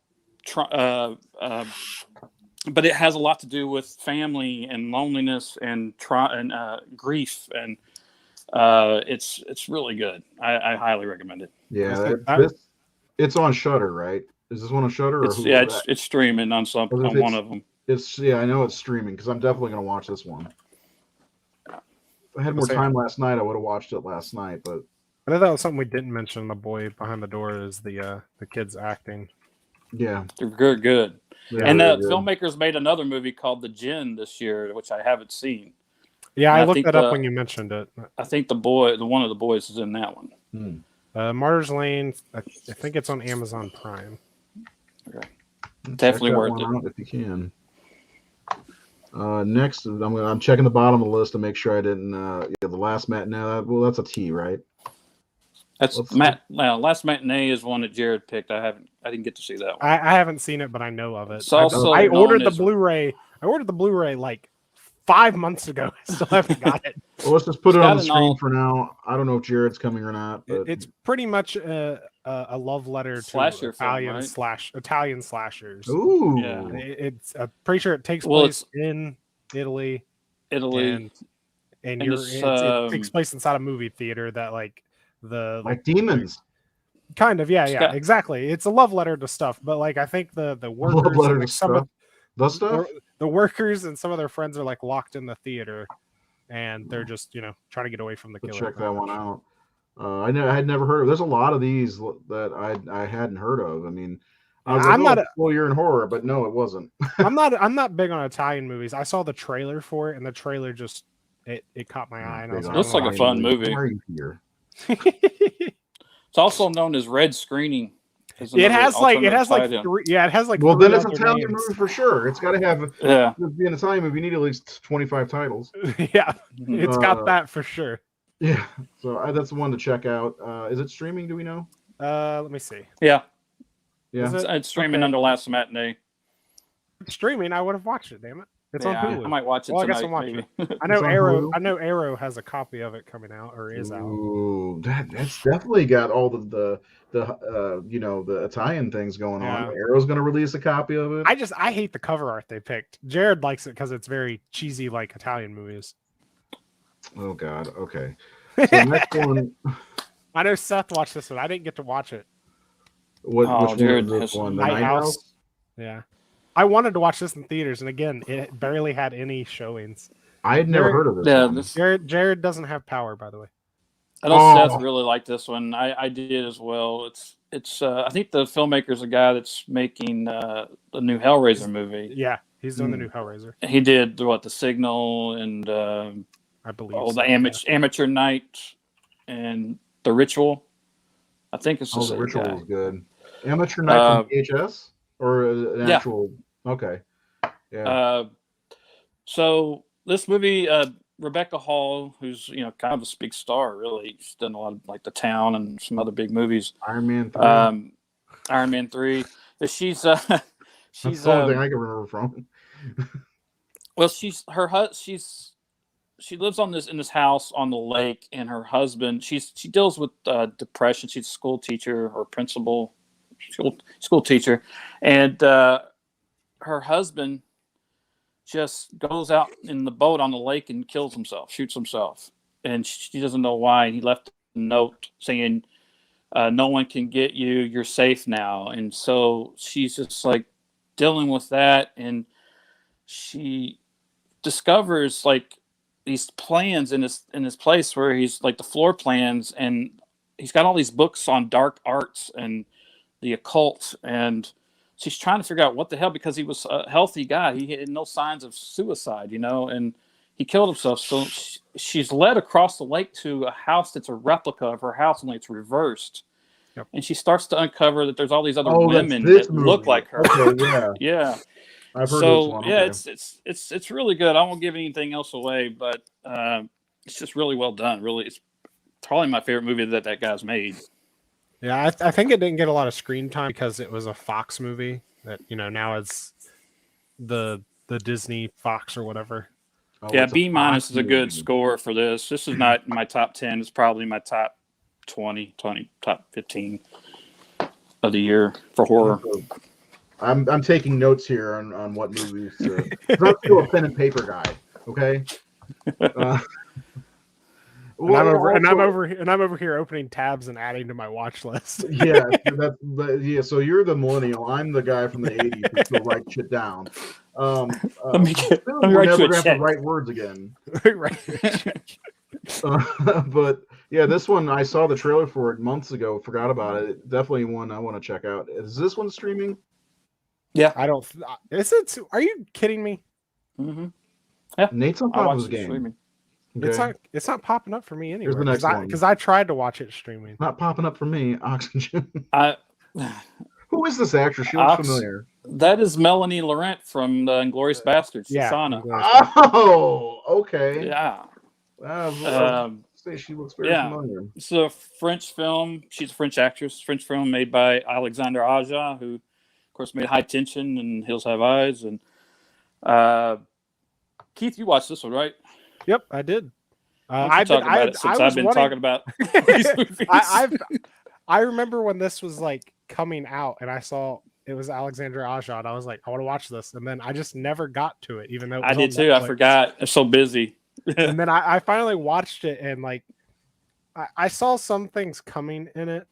but it has a lot to do with family and loneliness and grief, and it's really good. I highly recommend it. Yeah, it's on Shudder, right? Is this one on Shudder? It's streaming on one of them. I know it's streaming because I'm definitely going to watch this one. If I had more time last night, I would have watched it last night. But I know that was something we didn't mention. The Boy Behind the Door is the kids acting. Yeah, they're good. Yeah, and the filmmakers made another movie called The Djinn this year, which I haven't seen. Yeah, I looked that up when you mentioned it. I think one of the boys is in that one. Martyrs Lane, I think it's on Amazon Prime. Okay. Definitely worth it if you can. Next, I'm checking the bottom of the list to make sure I didn't. The Last Matinee. That's a T, right? Last Matinee is one that Jared picked. I didn't get to see that one. I haven't seen it, but I know of it. I ordered the Blu-ray. I ordered the Blu-ray like 5 months ago. I still haven't got it. Well, let's just put it on the screen for now. I don't know if Jared's coming or not. But it's pretty much a love letter to Italian slashers. Ooh, yeah. It's I'm pretty sure it takes place in Italy, and it takes place inside a movie theater that like demons. Kind of, yeah, exactly. It's a love letter to stuff, but like I think the workers, the workers and some of their friends are like locked in the theater, and they're just trying to get away from the killer. Check that one out. I had never heard of. There's a lot of these that I hadn't heard of. I mean, I'm not you're in horror, but no, it wasn't. I'm not big on Italian movies. I saw the trailer for it, and the trailer just it caught my eye. And I was looks like a fun movie. Why are you here? It's also known as Red Screening. It has like Well, then it's an Italian movie for sure. It's got to have to be an Italian movie. You need at least 25 titles. Yeah, it's got that for sure. Yeah, so that's the one to check out. Is it streaming? Do we know? Let me see. Yeah. It's streaming under Last Matinee. Streaming, I would have watched it. Damn it! It's on Hulu. I might watch it tonight. I guess I'll watch it. I know Arrow. I know Arrow has a copy of it coming out or is out. Ooh, that's definitely got all the Italian things going on. Arrow's going to release a copy of it. I hate the cover art they picked. Jared likes it because it's very cheesy, like Italian movies. Oh God. Okay. So next one. I know Seth watched this one. I didn't get to watch it. Which Jared one? The Night House? Yeah. I wanted to watch this in theaters, and again, it barely had any showings. I had never heard of this. Yeah, Jared doesn't have power, by the way. I know Seth really liked this one. I did as well. It's I think the filmmaker's a guy that's making the new Hellraiser movie. Yeah, he's doing the new Hellraiser. He did The Signal and I believe the Amateur Night and The Ritual. I think it's The Ritual is good. Amateur Night from VHS or an actual. Okay. Yeah. So this movie, Rebecca Hall, who's kind of a big star, really, she's done a lot of like The Town and some other big movies. Iron Man 3. Iron Man 3. She's That's the only thing I can remember from. Well, she lives in this house on the lake, and her husband. She deals with depression. She's a school teacher or principal, school teacher, and her husband just goes out in the boat on the lake and shoots himself, and she doesn't know why. And he left a note saying, no one can get you. You're safe now. And so she's just like dealing with that, and she discovers like these plans in this place where he's like the floor plans, and he's got all these books on dark arts and the occult, and she's trying to figure out what the hell, because he was a healthy guy. He had no signs of suicide, and he killed himself. So she's led across the lake to a house that's a replica of her house, only it's reversed. Yep. And she starts to uncover that there's all these other women that look like her. Okay, yeah. Yeah. I've heard this one. Yeah, okay. it's really good. I won't give anything else away, but it's just really well done. Really, it's probably my favorite movie that guy's made. Yeah, I think it didn't get a lot of screen time because it was a Fox movie that now it's the Disney Fox or whatever. Oh, yeah, B- is a good score for this. This is not my top 10. It's probably my top 20, top 15 of the year for horror. I'm taking notes here on what movies. I'm still a pen and paper guy. Okay. I'm over here opening tabs and adding to my watch list. So you're the millennial. I'm the guy from the '80s who still write shit down. We're never gonna have to write words again. But yeah, this one I saw the trailer for it months ago. Forgot about it. Definitely one I want to check out. Is this one streaming? Yeah, I don't. Is it? Are you kidding me? Mm-hmm. Yeah, Nate's on top of his game. Okay. It's not popping up for me anyway. Here's the next one. Because I tried to watch it streaming. Not popping up for me. Oxygen. Who is this actress? She looks familiar. That is Melanie Laurent from the Inglourious Bastards. Yeah. Sana. Oh, okay. Yeah. Say she looks very familiar. It's a French film. She's a French actress. French film made by Alexandre Aja, who, of course, made High Tension and Hills Have Eyes. And Keith, you watched this one, right? Yep, I did. I've been talking about these movies. I remember when this was like coming out, and I saw it was Alexandre Aja, and I was like, I want to watch this, and then I just never got to it, even though it was I did too. I forgot. I'm so busy. And then I finally watched it, and like I saw some things coming in it.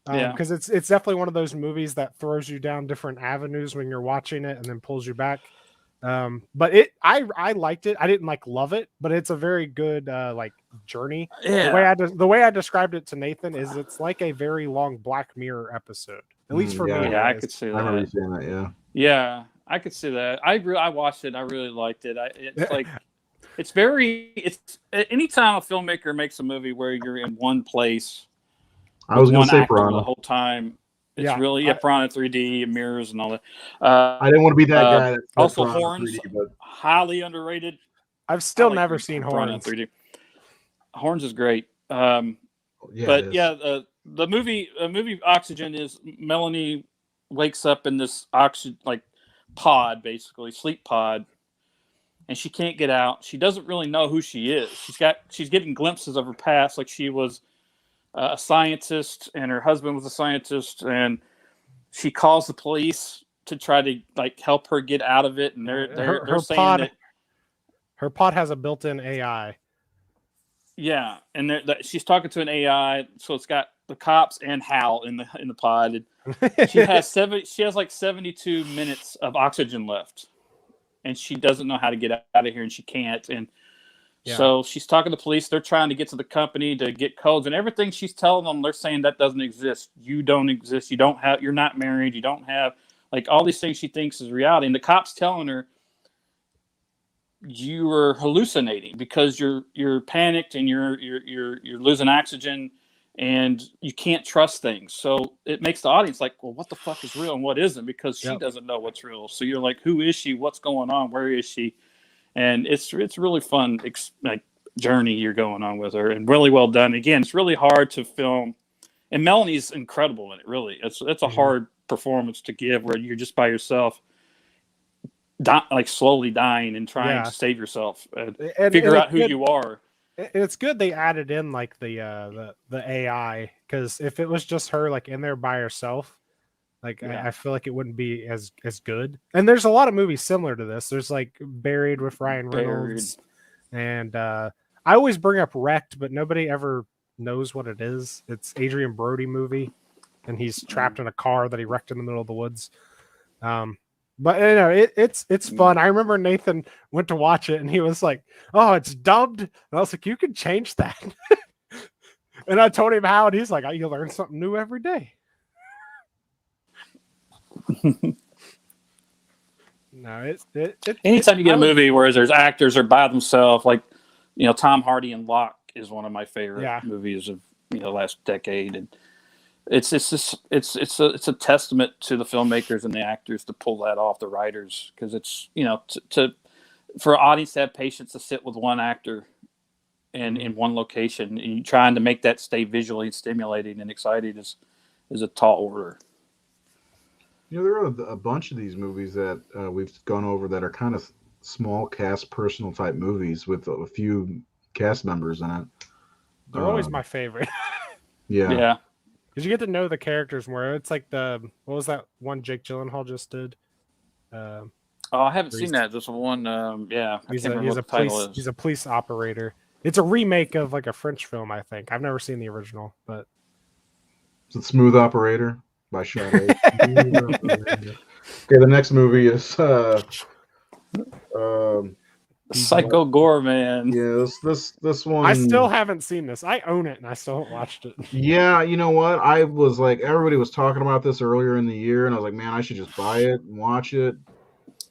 Because it's definitely one of those movies that throws you down different avenues when you're watching it, and then pulls you back. But I liked it. I didn't like love it, but it's a very good like journey. Yeah. The way I described it to Nathan is it's like a very long Black Mirror episode. At least for me. Yeah, I could see that. I remember saying that. Yeah. Yeah, I could see that. I watched it. I really liked it. It's like it's anytime a filmmaker makes a movie where you're in one place. I was going to say Piranha the whole time. It's really Piranha 3D and mirrors and all that. I didn't want to be that guy. Also, Horns, 3D, but highly underrated. I've still never seen Horns. 3D. Horns is great. The movie Oxygen is Melanie wakes up in this oxygen pod, basically sleep pod, and she can't get out. She doesn't really know who she is. She's getting glimpses of her past, like she was a scientist and her husband was a scientist, and she calls the police to try to help her get out of it, and they're saying that her pod has a built-in AI. Yeah, and she's talking to an AI, so it's got the cops and Hal in the pod. And she has like 72 minutes of oxygen left, and she doesn't know how to get out of here, and she can't. And so she's talking to the police. They're trying to get to the company to get codes, and everything she's telling them, they're saying that doesn't exist. You don't exist. You're not married. You don't have all these things she thinks is reality. And the cops telling her, you are hallucinating because you're panicked and you're losing oxygen and you can't trust things. So it makes the audience well, what the fuck is real and what isn't, because she doesn't know what's real. So you're like, who is she? What's going on? Where is she? And it's really fun journey you're going on with her, and really well done. Again, it's really hard to film, and Melanie's incredible in it. Really, it's a hard performance to give where you're just by yourself. Slowly dying and trying to save yourself and figure out who you are. It's good they added in the AI, because if it was just her in there by herself, I feel like it wouldn't be as good. And there's a lot of movies similar to this. There's Buried with Ryan Reynolds, and I always bring up Wrecked, but nobody ever knows what it is. It's Adrian Brody movie, and he's trapped in a car that he wrecked in the middle of the woods. But it's fun. I remember Nathan went to watch it, and he was like, "Oh, it's dubbed." And I was like, "You can change that." And I told him how, and he's like, "You learn something new every day." No, anytime you get a movie where there's actors are by themselves, like Tom Hardy and Locke is one of my favorite movies of last decade, and it's a testament to the filmmakers and the actors to pull that off, the writers, because it's for an audience to have patience to sit with one actor and in one location and trying to make that stay visually stimulating and exciting is a tall order. There are a bunch of these movies that we've gone over that are kind of small cast, personal type movies with a few cast members in it. They're always my favorite. Yeah. Because you get to know the characters more. It's like what was that one Jake Gyllenhaal just did? I haven't seen that. This one, he's a police operator. It's a remake of like a French film, I think. I've never seen the original, but is it Smooth Operator by Sade? Okay, the next movie is Psycho Gorman. Yeah, this one. I still haven't seen this. I own it and I still haven't watched it. Yeah, you know what? I was like, everybody was talking about this earlier in the year, and I was like, man, I should just buy it and watch it.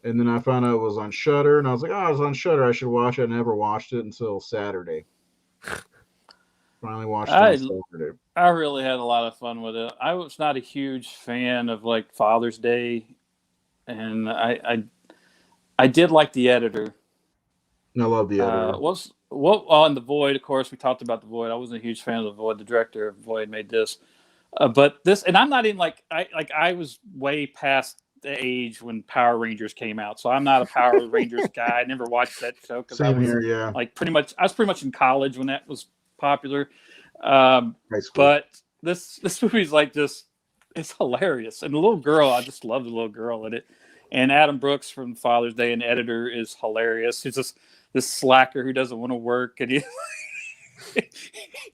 And then I found out it was on Shudder, and I was like, oh, it's on Shudder. I should watch it. I never watched it until Saturday. Finally watched it on Saturday. I really had a lot of fun with it. I was not a huge fan of like Father's Day, and I did like the editor. I love the editor. And The Void, of course, we talked about The Void. I wasn't a huge fan of The Void. The director of Void made this. But this, and I'm not in I was way past the age when Power Rangers came out, so I'm not a Power Rangers guy. I never watched that show because I was pretty much in college when that was popular. But this movie's like just, it's hilarious, and the little girl, I just love the little girl in it. And Adam Brooks from Father's Day, an editor, is hilarious. He's just this slacker who doesn't want to work, and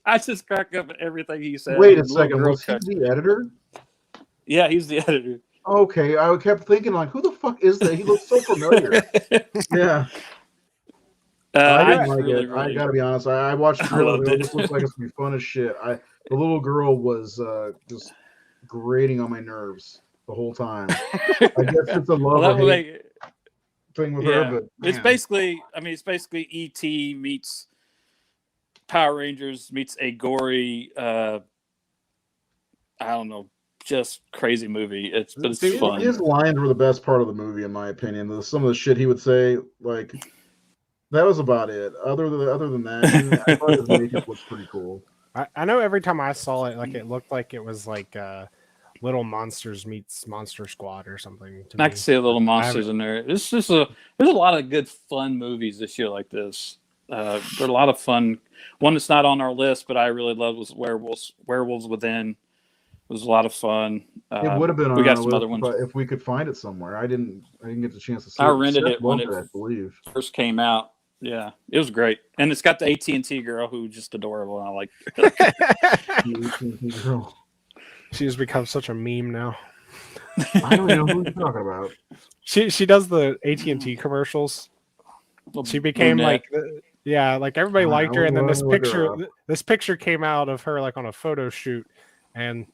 I just crack up at everything he said. Wait a second, was he the editor? Yeah, he's the editor. Okay, I kept thinking, like, who the fuck is that? He looks so familiar. Yeah. I didn't like it. I gotta be honest. I watched the trailer. It looks like it's gonna be fun as shit. The little girl was just grating on my nerves the whole time. I guess it's a love thing with her, but it's basically E.T. meets Power Rangers meets a gory, I don't know, just crazy movie. It's fun. His lines were the best part of the movie, in my opinion. Some of the shit he would say, like, that was about it. Other than that, I thought his makeup was pretty cool. I know every time I saw it, like, it looked like it was like Little Monsters meets Monster Squad or something. I can see Little Monsters in there. There's a lot of good fun movies this year like this. There are a lot of fun. One that's not on our list, but I really loved was Werewolves Within. It was a lot of fun. It would have been on our list, but if we could find it somewhere. I didn't get the chance to see it. I rented it when it first came out. Yeah, it was great, and it's got the AT&T girl who's just adorable. And I like the AT&T girl. She has become such a meme now. I don't know who you're talking about. She does the AT&T commercials. She became like everybody liked her, and then this picture came out of her like on a photo shoot, and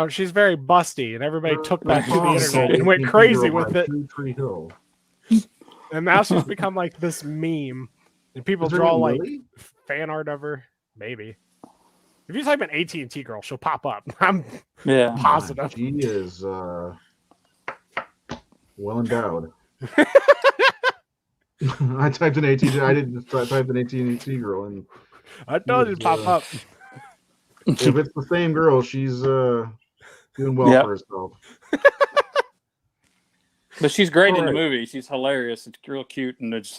she's very busty, and everybody took that to the internet and went crazy with it. And now she's become like this meme, and people draw like fan art of her. Maybe if you type in AT&T girl, she'll pop up. I'm positive. She is well endowed. I typed in AT&T. I didn't type in AT&T girl, and I thought it'd pop up. If it's the same girl, she's doing well for herself. But she's great in the movie. She's hilarious. It's real cute, and it's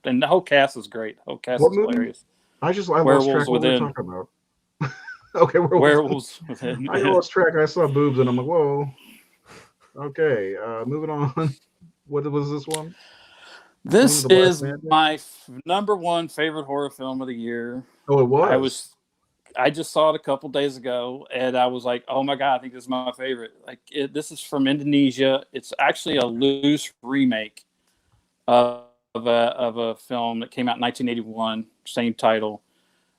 and the whole cast is great. The whole cast is hilarious. I lost track of what we're talking about. Okay, Werewolves Within. I lost track. I saw boobs, and I'm like, whoa. Okay, moving on. What was this one? This is my number one favorite horror film of the year. Oh, it was? I just saw it a couple days ago, and I was like, "Oh my god, I think this is my favorite." Like, this is from Indonesia. It's actually a loose remake of a film that came out in 1981, same title.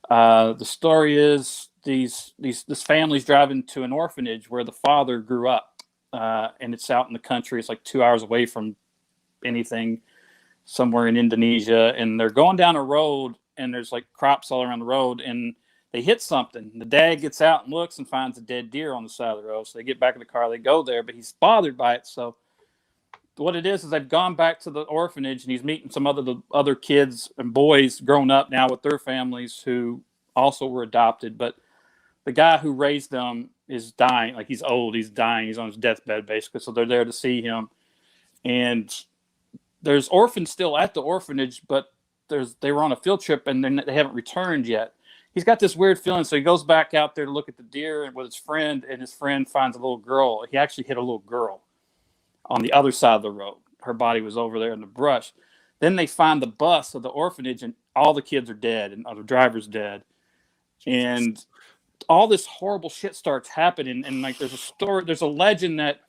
The story is this family's driving to an orphanage where the father grew up, and it's out in the country. It's like 2 hours away from anything, somewhere in Indonesia, and they're going down a road, and there's like crops all around the road, and they hit something. The dad gets out and looks and finds a dead deer on the side of the road. So they get back in the car, they go there, but he's bothered by it. So what it is they've gone back to the orphanage, and he's meeting some other kids and boys grown up now with their families who also were adopted. But the guy who raised them is dying. Like, he's old, he's dying, he's on his deathbed basically. So they're there to see him. And there's orphans still at the orphanage, but they were on a field trip and they haven't returned yet. He's got this weird feeling, so he goes back out there to look at the deer and with his friend, and his friend finds a little girl. He actually hit a little girl on the other side of the road. Her body was over there in the brush. Then they find the bus of the orphanage, and all the kids are dead, and the driver's dead. And all this horrible shit starts happening. And like, there's a legend that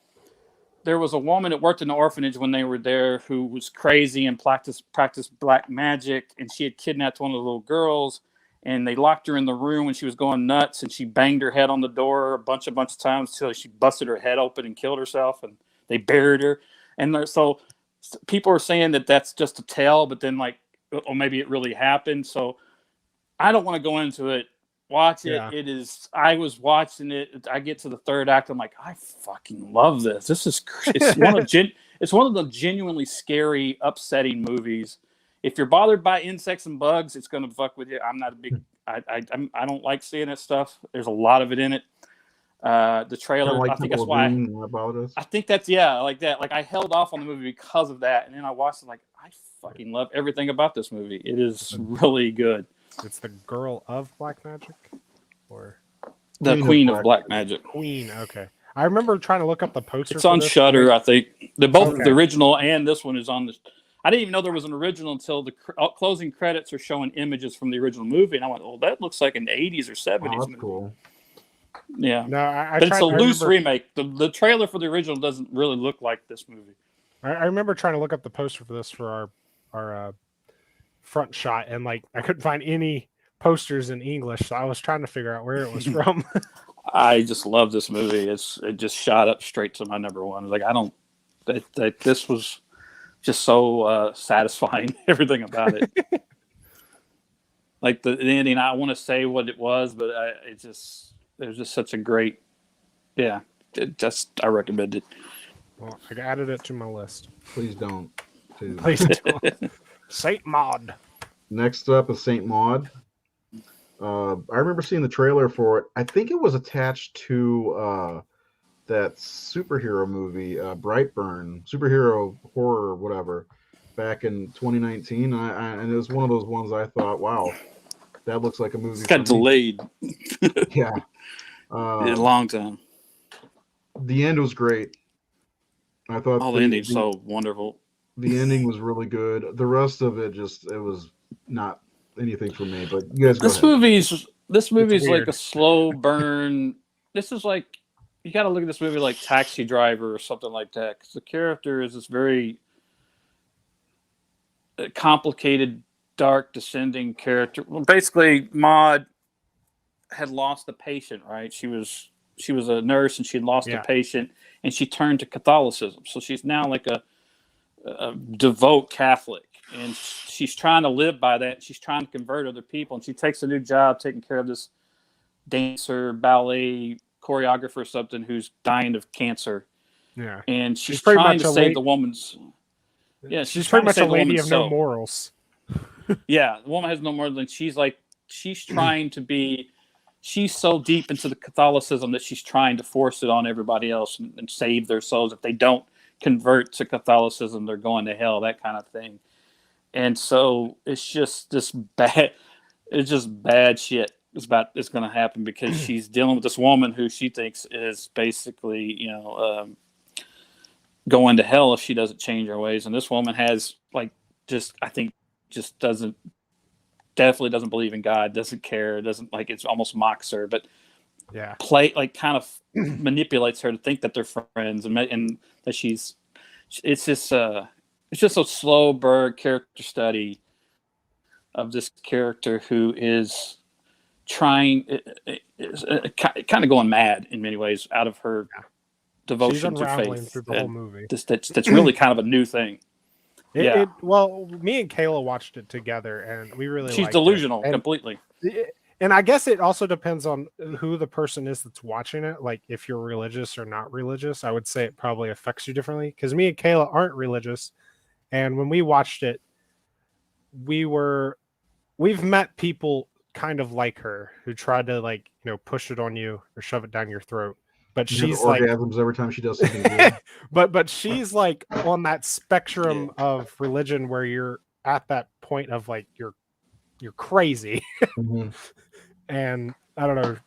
there was a woman that worked in the orphanage when they were there who was crazy and practiced black magic, and she had kidnapped one of the little girls, and they locked her in the room when she was going nuts, and she banged her head on the door a bunch of times until she busted her head open and killed herself, and they buried her. And so people are saying that that's just a tale, but then like, or maybe it really happened. So I don't want to go into it. Watch it. Yeah. It is. I was watching it. I get to the third act. I'm like, I fucking love this. This is. It's one of the genuinely scary, upsetting movies. If you're bothered by insects and bugs, it's gonna fuck with you. I'm not a big. I don't like seeing that stuff. There's a lot of it in it. The trailer. I think that's why. I think that's like that. Like, I held off on the movie because of that, and then I watched it. Like, I fucking love everything about this movie. It is really good. It's the girl of black magic, or the Queen of Black Magic. Queen. Okay, I remember trying to look up the poster. It's on Shudder, I think. The original and this one is on this. I didn't even know there was an original until the closing credits are showing images from the original movie, and I went, "Oh, that looks like an '80s or '70s movie." Cool. Yeah, no, but it's a loose remake. The trailer for the original doesn't really look like this movie. I remember trying to look up the poster for this for our front shot, and like, I couldn't find any posters in English, so I was trying to figure out where it was from. I just love this movie. It just shot up straight to my number one. Like, this was just so satisfying. Everything about it. Like the ending, I want to say what it was, but it was just such a great. Yeah, I recommend it. Well, I added it to my list. Please don't. Please don't. Saint Maude. Next up is Saint Maude. I remember seeing the trailer for it. I think it was attached to that superhero movie, Brightburn, superhero horror, whatever, back in 2019. And it was one of those ones I thought, wow, that looks like a movie. It's got delayed. Yeah. A long time. The end was great. I thought the ending's so wonderful. The ending was really good. The rest of it it was not anything for me. But you guys go ahead. This movie's like a slow burn. This is like, you got to look at this movie like Taxi Driver or something like that, because the character is this very complicated, dark, descending character. Well, basically, Maude had lost a patient. Right? She was a nurse, and she had lost a patient, and she turned to Catholicism. So she's now like a devout Catholic, and she's trying to live by that. She's trying to convert other people, and she takes a new job taking care of this dancer, ballet choreographer or something who's dying of cancer. Yeah, and she's trying to save the woman's. Yeah, she's pretty much a lady of no morals. Yeah, the woman has no more than she's trying to be. She's so deep into the Catholicism that she's trying to force it on everybody else and save their souls. If they don't convert to Catholicism, they're going to hell, that kind of thing. And so it's just bad shit it's going to happen, because she's dealing with this woman who she thinks is basically, going to hell if she doesn't change her ways. And this woman has doesn't definitely doesn't believe in God, doesn't care, doesn't like it's almost mocks her, but Yeah. kind of manipulates her to think that they're friends and that it's just a slow burn character study of this character who is trying, kind of going mad in many ways out of her devotion She's unraveling to faith. through the whole movie. That's really kind of a new thing. Well, me and Kayla watched it together, and we really she's liked delusional it. completely. And I guess it also depends on who the person is that's watching it. Like if you're religious or not religious, I would say it probably affects you differently. Because me and Kayla aren't religious, and when we watched it, we've met people kind of like her who tried to like push it on you or shove it down your throat. But she's like orgasms every time she does something good. but she's like on that spectrum of religion where you're at that point of like you're crazy. Mm-hmm. And I don't know.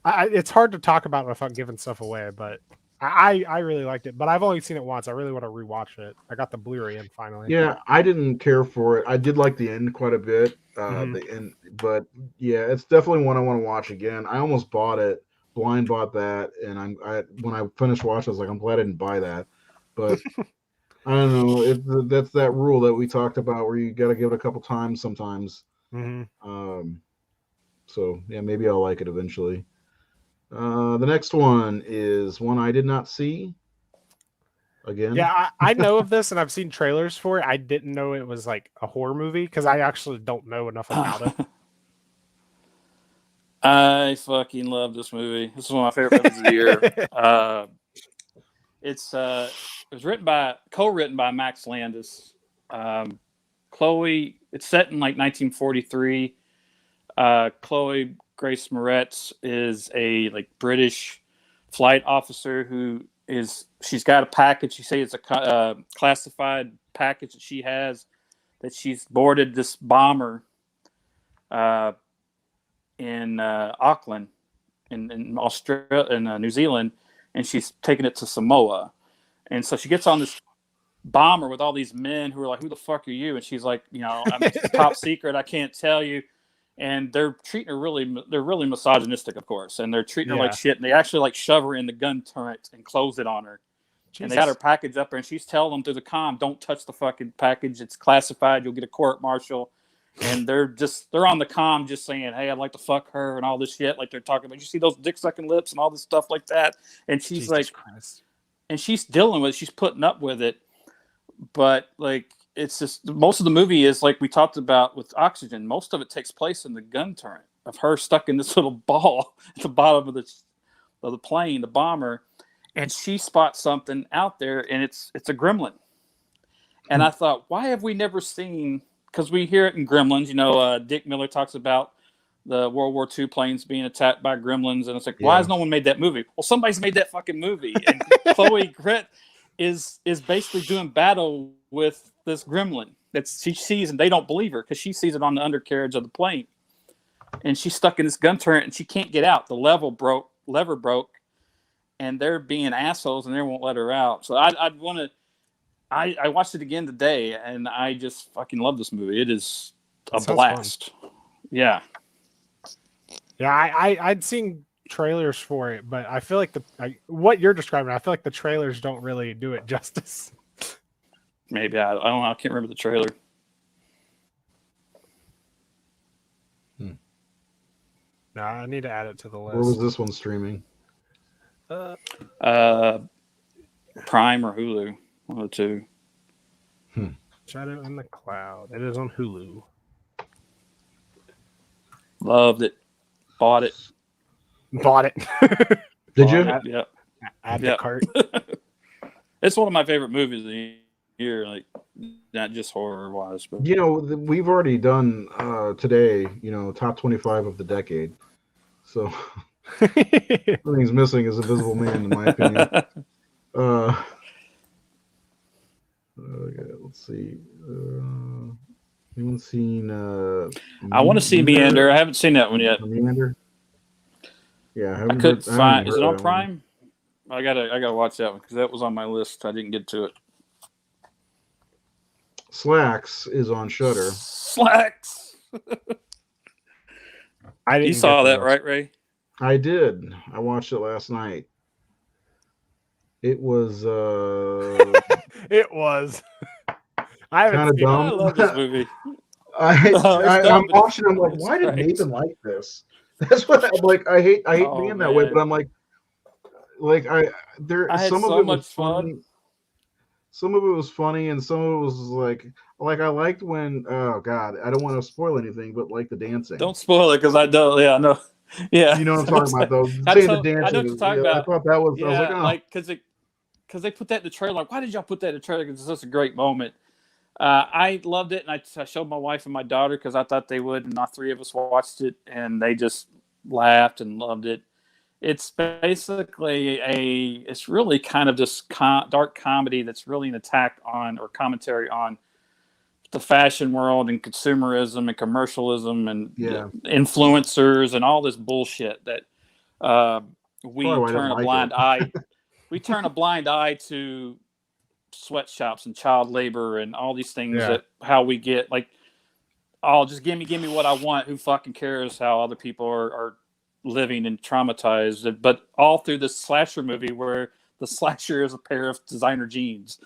It's hard to talk about without giving stuff away, but I really liked it. But I've only seen it once. I really want to rewatch it. I got the Blu-ray in finally. Yeah, I didn't care for it. I did like the end quite a bit. The end, but yeah, it's definitely one I want to watch again. I almost bought it. Blind bought that, and when I finished watching, I was like, I'm glad I didn't buy that. But I don't know. That's that rule that we talked about where you got to give it a couple times sometimes. Mm-hmm. So yeah, maybe I'll like it eventually. The next one is one I did not see. Again, yeah, I know of this, and I've seen trailers for it. I didn't know it was like a horror movie because I actually don't know enough about it. I fucking love this movie. This is one of my favorite movies of the year. It was co-written by Max Landis. Chloe, it's set in like 1943. Chloe Grace Moretz is a like British flight officer she's got a package. She says it's a classified package that she has, that she's boarded this bomber in Auckland in Australia, in New Zealand, and she's taking it to Samoa. And so she gets on this bomber with all these men who are like, who the fuck are you? And she's like, it's top secret, I can't tell you. And they're treating her they're really misogynistic, of course, and they're treating her like shit, and they actually like shove her in the gun turret and close it on her. Jesus. And they got her package up there, and she's telling them through the comm, don't touch the fucking package, it's classified, you'll get a court martial. And they're on the comm just saying, hey, I'd like to fuck her and all this shit. Like they're talking about, you see those dick sucking lips and all this stuff like that. And she's Jesus like, Christ. And she's dealing with it. She's putting up with it. But like, it's just, most of the movie is like we talked about with Oxygen. Most of it takes place in the gun turret of her stuck in this little ball at the bottom of the plane, the bomber. And she spots something out there, and it's a gremlin. And I thought, why have we never seen, because we hear it in Gremlins, Dick Miller talks about the World War II planes being attacked by gremlins, and it's like, why has no one made that movie? Well, somebody's made that fucking movie, and Chloe Gret is basically doing battle with this gremlin that she sees, and they don't believe her because she sees it on the undercarriage of the plane, and she's stuck in this gun turret, and she can't get out. The lever broke, and they're being assholes, and they won't let her out. So I watched it again today, and I just fucking love this movie. It is a blast. Fun. Yeah. Yeah, I'd seen trailers for it, but I feel like what you're describing, I feel like the trailers don't really do it justice. Maybe. I don't know. I can't remember the trailer. No, I need to add it to the list. Where was this one streaming? Prime or Hulu. One of the two. Shadow in the Cloud. It is on Hulu. Loved it. Bought it. Did you? Yeah. Add the cart. It's one of my favorite movies of the year, like not just horror wise, but we've already done today, top 25 of the decade. So everything's missing is Invisible Man, in my opinion. Okay, let's see. Anyone seen? I want to see Meander. I haven't seen that one yet. Meander. Yeah, I couldn't find. Is it on Prime? I gotta watch that one because that was on my list. I didn't get to it. Slacks is on Shudder. Slacks. I didn't. You saw that, right, Ray? I did. I watched it last night. It was It was. I haven't kind of seen it. I dumb. love this movie. I'm dumb, but watching. I'm like, it's why did great. Nathan like this? That's what I'm like. I hate Oh, being that way, man. but I'm like there. I had Some of so it was much fun. funny. Some of it was funny, and some of it was like I liked when. Oh God, I don't want to spoil anything, but like the dancing. Don't spoil it because I don't. Yeah, no. Yeah, You know what I'm talking about, though. I Saying know the dancing. what you're talking I about. thought that was. I was Yeah, like, oh. because they put that in the trailer. Like, why did y'all put that in the trailer? Because it's such a great moment. I loved it, and I showed my wife and my daughter because I thought they would, and all three of us watched it, and they just laughed and loved it. It's basically it's really kind of this dark comedy that's really an attack on or commentary on the fashion world and consumerism and commercialism and influencers and all this bullshit that we turn a blind eye. We turn a blind eye to sweatshops and child labor and all these things that how we get like, oh, just give me what I want. Who fucking cares how other people are living and traumatized? But all through this slasher movie where the slasher is a pair of designer jeans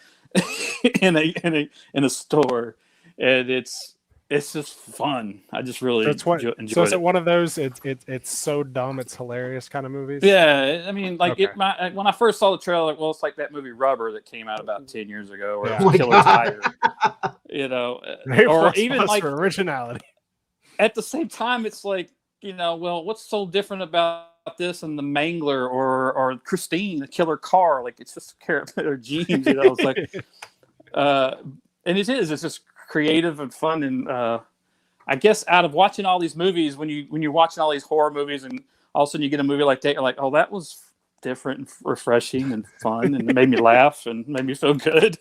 in a store, and it's just fun. I just really enjoyed it. So is it one of those? It's so dumb it's hilarious kind of movies. Yeah, I mean, like when I first saw the trailer, well, it's like that movie Rubber that came out about 10 years ago, where it was a killer tire. You know, or even like for originality. At the same time, it's like, you know, well, what's so different about this and the Mangler or Christine, the killer car? Like, it's just a pair of jeans. You know, it's like, and it's just creative and fun. And I guess out of watching all these movies, when you're watching all these horror movies, and all of a sudden you get a movie like that, you're like, oh, that was different and refreshing and fun, and it made me laugh and made me feel good.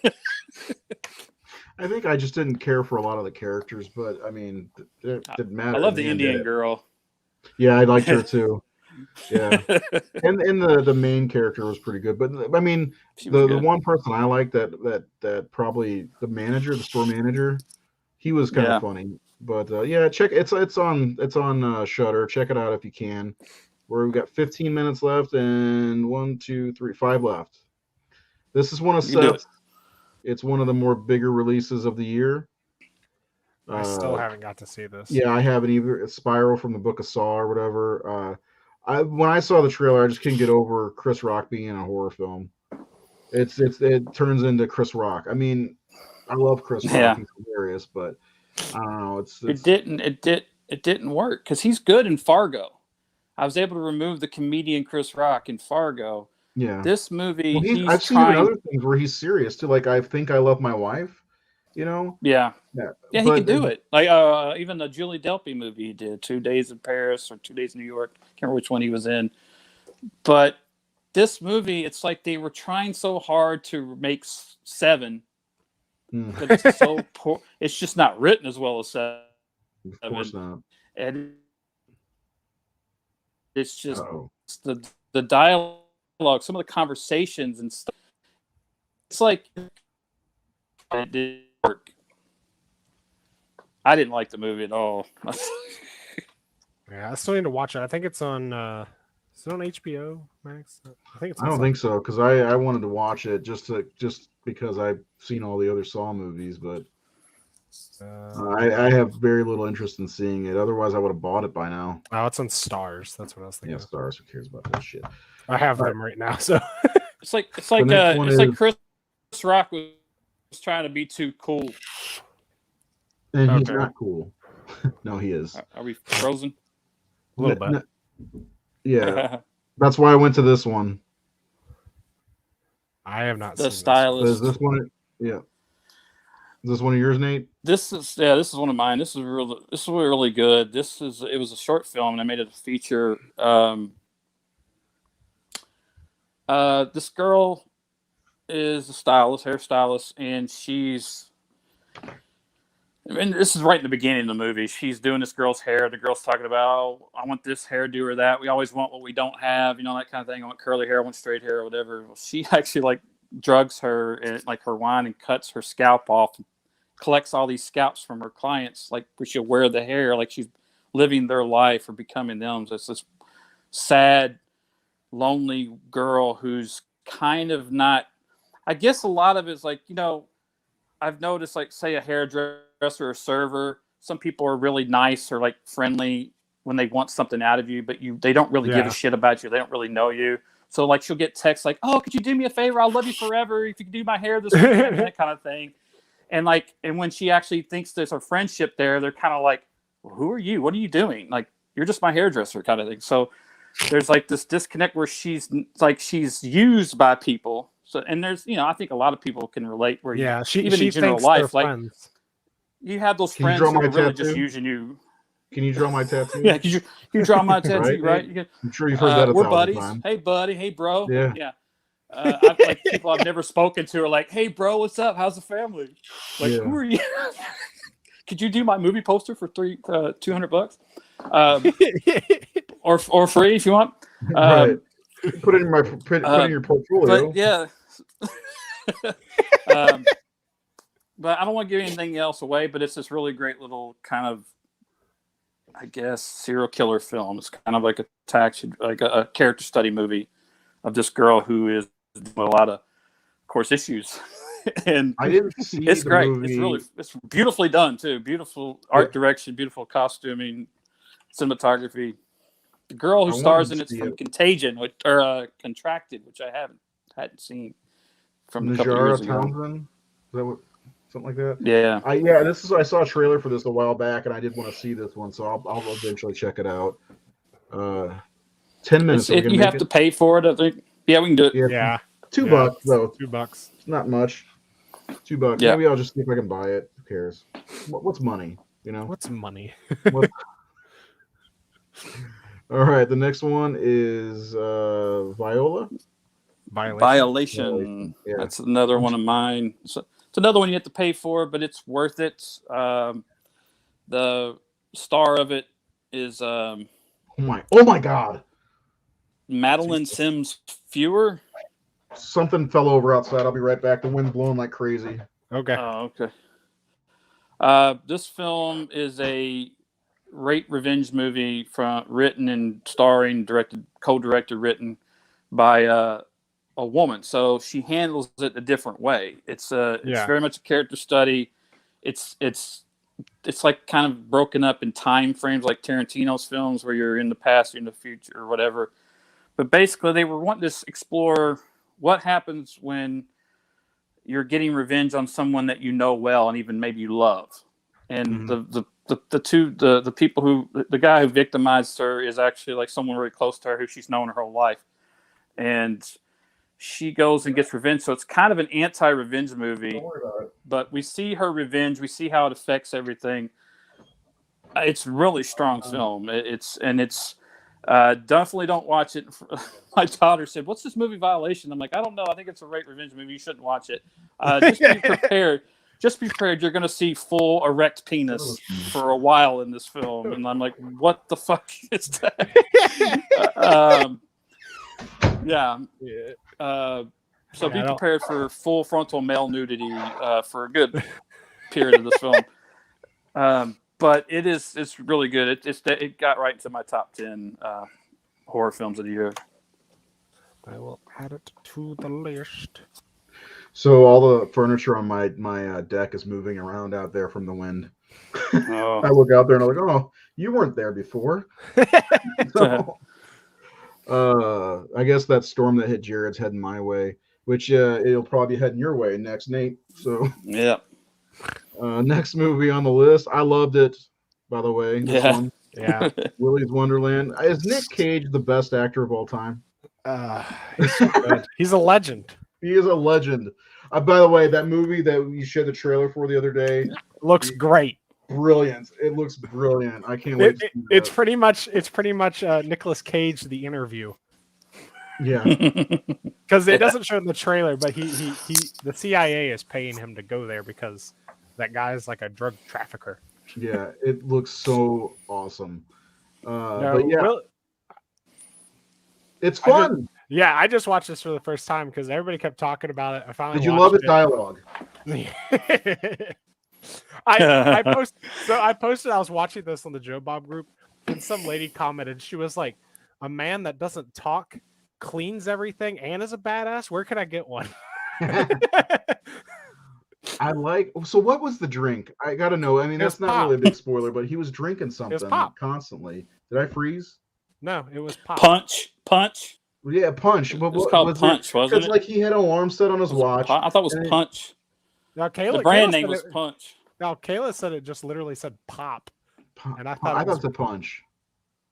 I think I just didn't care for a lot of the characters, but I mean, it didn't matter. I love the Indian girl. Yeah, I liked her too. Yeah, and the main character was pretty good, but I mean, the one person I liked that probably the store manager, he was kind of funny. But check it's on Shudder. Check it out if you can. We've got 15 minutes left and 1, 2, 3, 5 left. This is one of Seth's. It's one of the more bigger releases of the year. I still haven't got to see this. Yeah, I haven't either. It's Spiral from the Book of Saw or whatever. When I saw the trailer, I just couldn't get over Chris Rock being in a horror film. It turns into Chris Rock. I mean, I love Chris Rock. He's hilarious, but I don't know. It didn't work because he's good in Fargo. I was able to remove the comedian Chris Rock in Fargo. Yeah. This movie, I've seen him in other things where he's serious too. Like I Think I Love My Wife. You know. Yeah, he can do it. Like even the Julie Delpy movie he did, 2 Days in Paris or 2 Days in New York. Can't remember which one he was in. But this movie, it's like they were trying so hard to make Seven. But it's so poor. It's just not written as well as Seven. Of course not. And it's just the dialogue, some of the conversations and stuff. It's like it didn't work. I didn't like the movie at all. Yeah, I still need to watch it. I think it's on. Is it on HBO Max? I think it's. I don't think so because I wanted to watch it just because I've seen all the other Saw movies, but I have very little interest in seeing it. Otherwise, I would have bought it by now. Oh, it's on Stars. That's what I was thinking. Yeah, Stars. Who cares about that shit? I have them right now. So it's like Chris Rock was trying to be too cool, and he's not cool. No, he is. Are we frozen? A little bit. Yeah, that's why I went to this one. I have not the seen stylist. Is this one? Yeah. Is this one of yours, Nate? This is one of mine. This is really good. It was a short film and I made it a feature. This girl is a hairstylist, and this is right in the beginning of the movie. She's doing this girl's hair. The girl's talking about, oh, I want this hairdo or that. We always want what we don't have, that kind of thing. I want curly hair, I want straight hair or whatever. Well, she actually drugs her and her wine and cuts her scalp off collects all these scalps from her clients, like where she'll wear the hair, like she's living their life or becoming them. So it's this sad, lonely girl who's kind of not. I guess a lot of it's like, I've noticed, like, say a hairdresser or server, some people are really nice or like friendly when they want something out of you, but they don't really give a shit about you. They don't really know you. So like she'll get texts like, "Oh, could you do me a favor? I'll love you forever if you could do my hair this weekend," that kind of thing. And when she actually thinks there's a friendship there, they're kind of like, well, "Who are you? What are you doing? Like, you're just my hairdresser," kind of thing. So there's like this disconnect where she's used by people. So, and there's, I think a lot of people can relate where she in general life, like friends. You have those friends who are really just using you. Can you draw my tattoo? Yeah, can you draw my tattoo, right? I'm sure you've heard that we're buddies. Times. Hey, buddy. Hey, bro. Yeah. Like people I've never spoken to are like, "Hey, bro, what's up? How's the family?" Like, who are you? Could you do my movie poster for $200? Or free if you want. Right. Put it in your portfolio. But yeah. But I don't want to give anything else away. But it's this really great little kind of, I guess, serial killer film. It's kind of like a character study movie of this girl who is with a lot of course, issues. And I didn't see it's great. movie. It's beautifully done too. Beautiful art direction, beautiful costuming, cinematography. The girl who stars in it's from Contagion or Contracted, which I hadn't seen from a couple of years ago. Townsend? Is that what? Something like that. Yeah. I saw a trailer for this a while back, and I did want to see this one, so I'll eventually check it out. 10 minutes. You have to pay for it, I think. Yeah, we can do it. Yeah. $2 though. $2. It's not much. $2. Yeah. Maybe I'll just see if I can buy it. Who cares? What's money? What's money? All right. The next one is Viola. Violation. Yeah. That's another one of mine. So, it's another one you have to pay for, but it's worth it. The star of it is oh my God, Madeline Sims Fewer. Something fell over outside. I'll be right back. The wind's blowing like crazy. Okay. Oh, okay. This film is a rape revenge movie written and starring, co-directed, written by a woman. So she handles it a different way. It's very much a character study. It's like kind of broken up in time frames, like Tarantino's films, where you're in the past, you're in the future, or whatever. But basically, they were wanting to explore what happens when you're getting revenge on someone that you know well and even maybe you love. And the people the guy who victimized her is actually like someone really close to her who she's known her whole life, and she goes and gets revenge. So it's kind of an anti-revenge movie, but we see her revenge. We see how it affects everything. It's a really strong film. It's definitely don't watch it. My daughter said, "What's this movie, Violation?" I'm like, "I don't know. I think it's a rape revenge movie. You shouldn't watch it. Just be prepared. Just be prepared. You're going to see full erect penis for a while in this film." And I'm like, "What the fuck is that?" Yeah. So be prepared for full frontal male nudity for a good period of this film. But it's really good. It got right into my top 10 horror films of the year. I will add it to the list. So all the furniture on my deck is moving around out there from the wind. Oh. I look out there and I'm like, "Oh, you weren't there before." So, I guess that storm that hit Jared's heading my way, which it'll probably be heading your way next, Nate. So yeah. Next movie on the list. I loved it, by the way. This one. Yeah. Willy's Wonderland. Is Nick Cage the best actor of all time? He's so good. He's a legend. He is a legend. By the way, that movie that you showed the trailer for the other day looks great. Brilliant. It looks brilliant. I can't wait. It's pretty much Nicolas Cage, The Interview. Yeah. Because it doesn't show in the trailer, but the CIA is paying him to go there because that guy is like a drug trafficker. Yeah, it looks so awesome. But yeah, it's fun. I just watched this for the first time because everybody kept talking about it. I finally Did you love the dialogue? I posted. I was watching this on the Joe Bob group, and some lady commented. She was like, "A man that doesn't talk, cleans everything, and is a badass. Where can I get one?" I like. So, what was the drink? I gotta know. I mean, that's not really a big spoiler, but he was drinking something constantly. Did I freeze? No, it was pop. Punch. Yeah, punch. It was called Punch, wasn't it? Like he had an alarm set on his watch. I thought it was Punch. Now, Kayla, the brand name was Punch. Now, Kayla said it just literally said pop. And I thought it was a punch.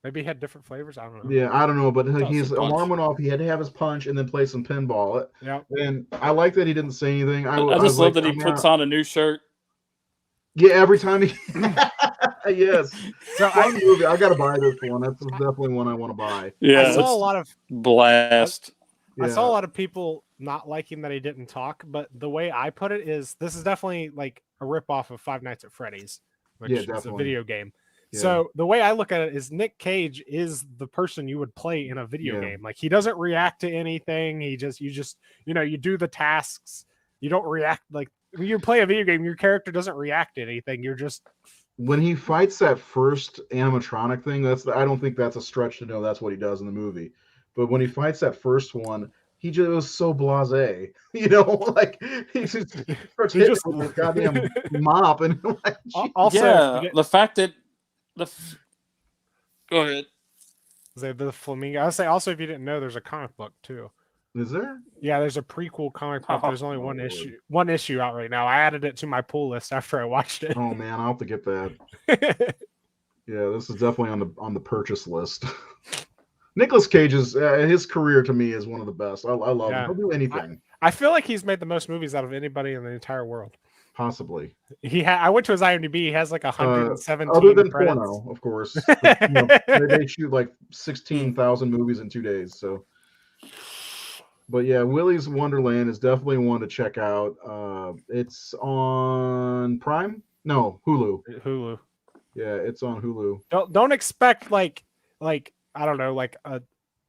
Maybe he had different flavors. I don't know. Yeah, I don't know, but his alarm went off. He had to have his punch and then play some pinball. Yeah. And I like that he didn't say anything. I just love that he puts on a new shirt. Yeah, every time he. Yes. So I gotta buy this one. That's definitely one I want to buy. Yeah. I saw a lot of blast. I saw a lot of people not liking that he didn't talk, but the way I put it is this is definitely like a ripoff of Five Nights at Freddy's, which is a video game. Yeah. So the way I look at it is Nick Cage is the person you would play in a video game. Like he doesn't react to anything. You do the tasks. You don't react. Like when you play a video game, your character doesn't react to anything. You're just when he fights that first animatronic thing. I don't think that's a stretch to know that's what he does in the movie. But when he fights that first one, he just was so blasé, like he just starts hitting with a goddamn mop, and like, also the fact that go ahead. The flamingo. I would say also if you didn't know, there's a comic book too. Is there? Yeah, there's a prequel comic book. There's only one issue out right now. I added it to my pull list after I watched it. Oh man, I'll have to get that. Yeah, this is definitely on the purchase list. Nicolas Cage's his career to me is one of the best. I love him. He'll do anything. I feel like he's made the most movies out of anybody in the entire world. Possibly. I went to his IMDb. He has like 117 other than credits. Porno, of course. They shoot like 16,000 movies in 2 days. So, but yeah, Willy's Wonderland is definitely one to check out. It's on Prime? No, Hulu. Hulu. Yeah, it's on Hulu. Don't expect like I don't know, like a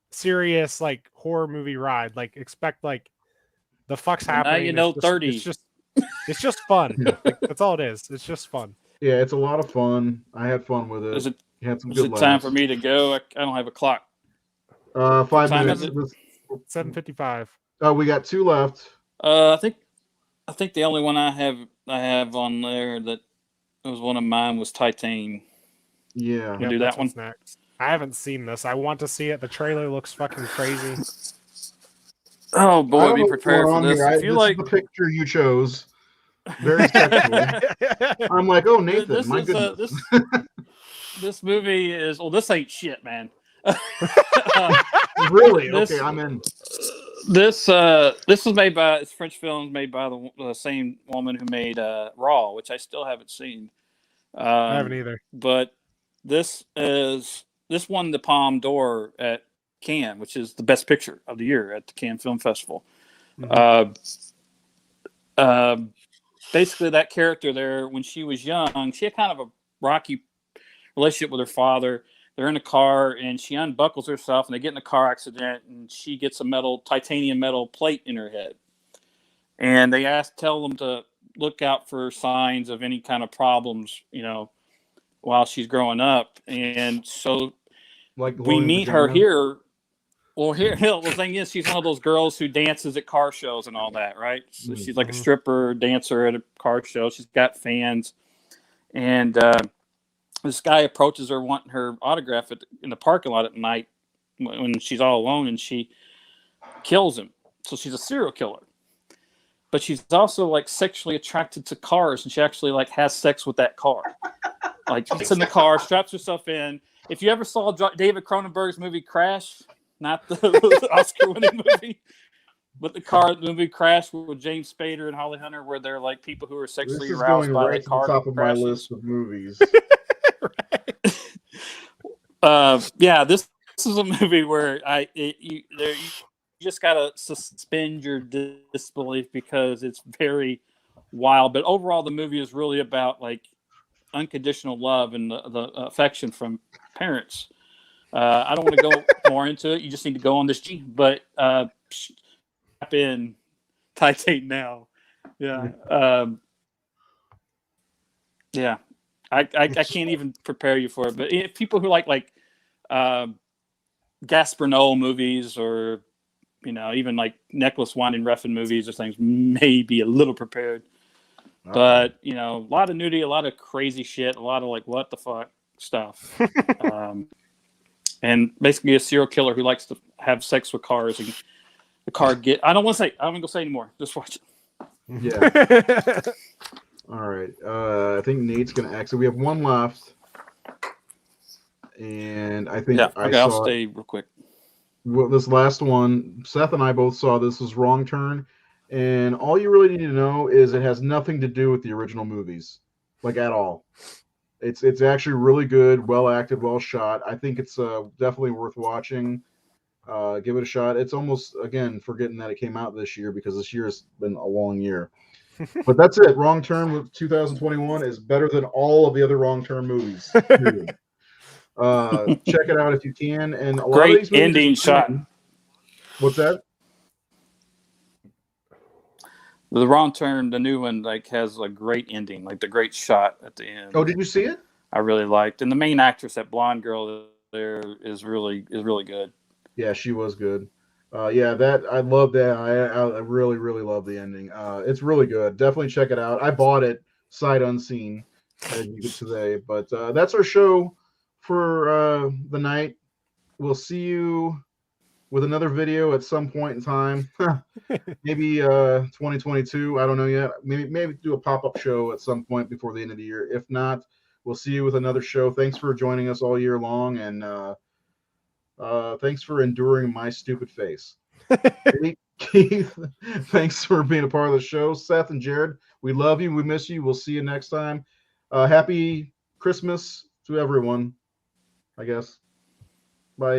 serious like horror movie ride. Like expect like the fuck's happening. Now 30. It's just fun. Like, that's all it is. It's just fun. Yeah, it's a lot of fun. I had fun with it. Is it laughs. Time for me to go? I don't have a clock. 5 minutes. 7:55. Oh, we got 2 left. I think the only one I have on there that was one of mine was Titan. Yeah. We'll do that one next. I haven't seen this. I want to see it. The trailer looks fucking crazy. Oh boy, be prepared for this. This is the picture you chose. Very sexual. I'm like, oh Nathan, my goodness. This movie is this ain't shit, man. Really? Okay, I'm in. This was made by it's French film made by the same woman who made Raw, which I still haven't seen. I haven't either. But this won the Palme d'Or at Cannes, which is the best picture of the year at the Cannes Film Festival. Mm-hmm. Basically, that character there, when she was young, she had kind of a rocky relationship with her father. They're in a car, and she unbuckles herself, and they get in a car accident, and she gets a titanium metal plate in her head. And they tell them to look out for signs of any kind of problems, while she's growing up. And so we meet her here. Well, the thing is, she's one of those girls who dances at car shows and all that, right? So she's like a stripper, dancer at a car show. She's got fans. And this guy approaches her wanting her autograph in the parking lot at night when she's all alone, and she kills him. So she's a serial killer. But she's also like sexually attracted to cars, and she actually like has sex with that car. Like gets in the car, straps herself in. If you ever saw David Cronenberg's movie Crash, not the Oscar-winning movie, but the movie Crash with James Spader and Holly Hunter, where they're like people who are sexually aroused by the car. Top of my list of movies. This is a movie where you just gotta suspend your disbelief because it's very wild. But overall, the movie is really about like unconditional love and the affection from parents. I don't want to go more into it. You just need to go on this G. But tap in Titan now. Yeah. Yeah, I can't even prepare you for it. But if people who like Gaspar Noé movies, or even like Nicholas Winding Refn movies or things, may be a little prepared. But a lot of nudity, a lot of crazy shit, a lot of like what the fuck stuff, and basically a serial killer who likes to have sex with cars and the car get. I don't want to say anymore. Just watch it. Yeah. All right. I think Nate's gonna exit. We have one left, and I think I'll stay real quick. Well, this last one, Seth and I both saw. This was Wrong Turn, and all you really need to know is it has nothing to do with the original movies, like at all. It's actually really good, well acted, well shot. I think it's definitely worth watching. Give it a shot. It's almost, again, forgetting that it came out this year, because this year has been a long year. But that's it. Wrong Turn with 2021 is better than all of the other Wrong Turn movies. Check it out if you can. And a lot of these movies ending shot. What's that? The Wrong Turn, the new one, like has a great ending, like the great shot at the end. Oh, did you see it? I really liked, and the main actress, that blonde girl there, is really good. Yeah, she was good. That I love that. I really, really love the ending. It's really good. Definitely check it out. I bought it sight unseen today. But that's our show for the night. We'll see you with another video at some point in time. Maybe 2022. I don't know yet. Maybe do a pop-up show at some point before the end of the year. If not, we'll see you with another show. Thanks for joining us all year long, and thanks for enduring my stupid face. Keith, thanks for being a part of the show. Seth and Jared, we love you. We miss you. We'll see you next time. Happy Christmas to everyone, I guess. Bye.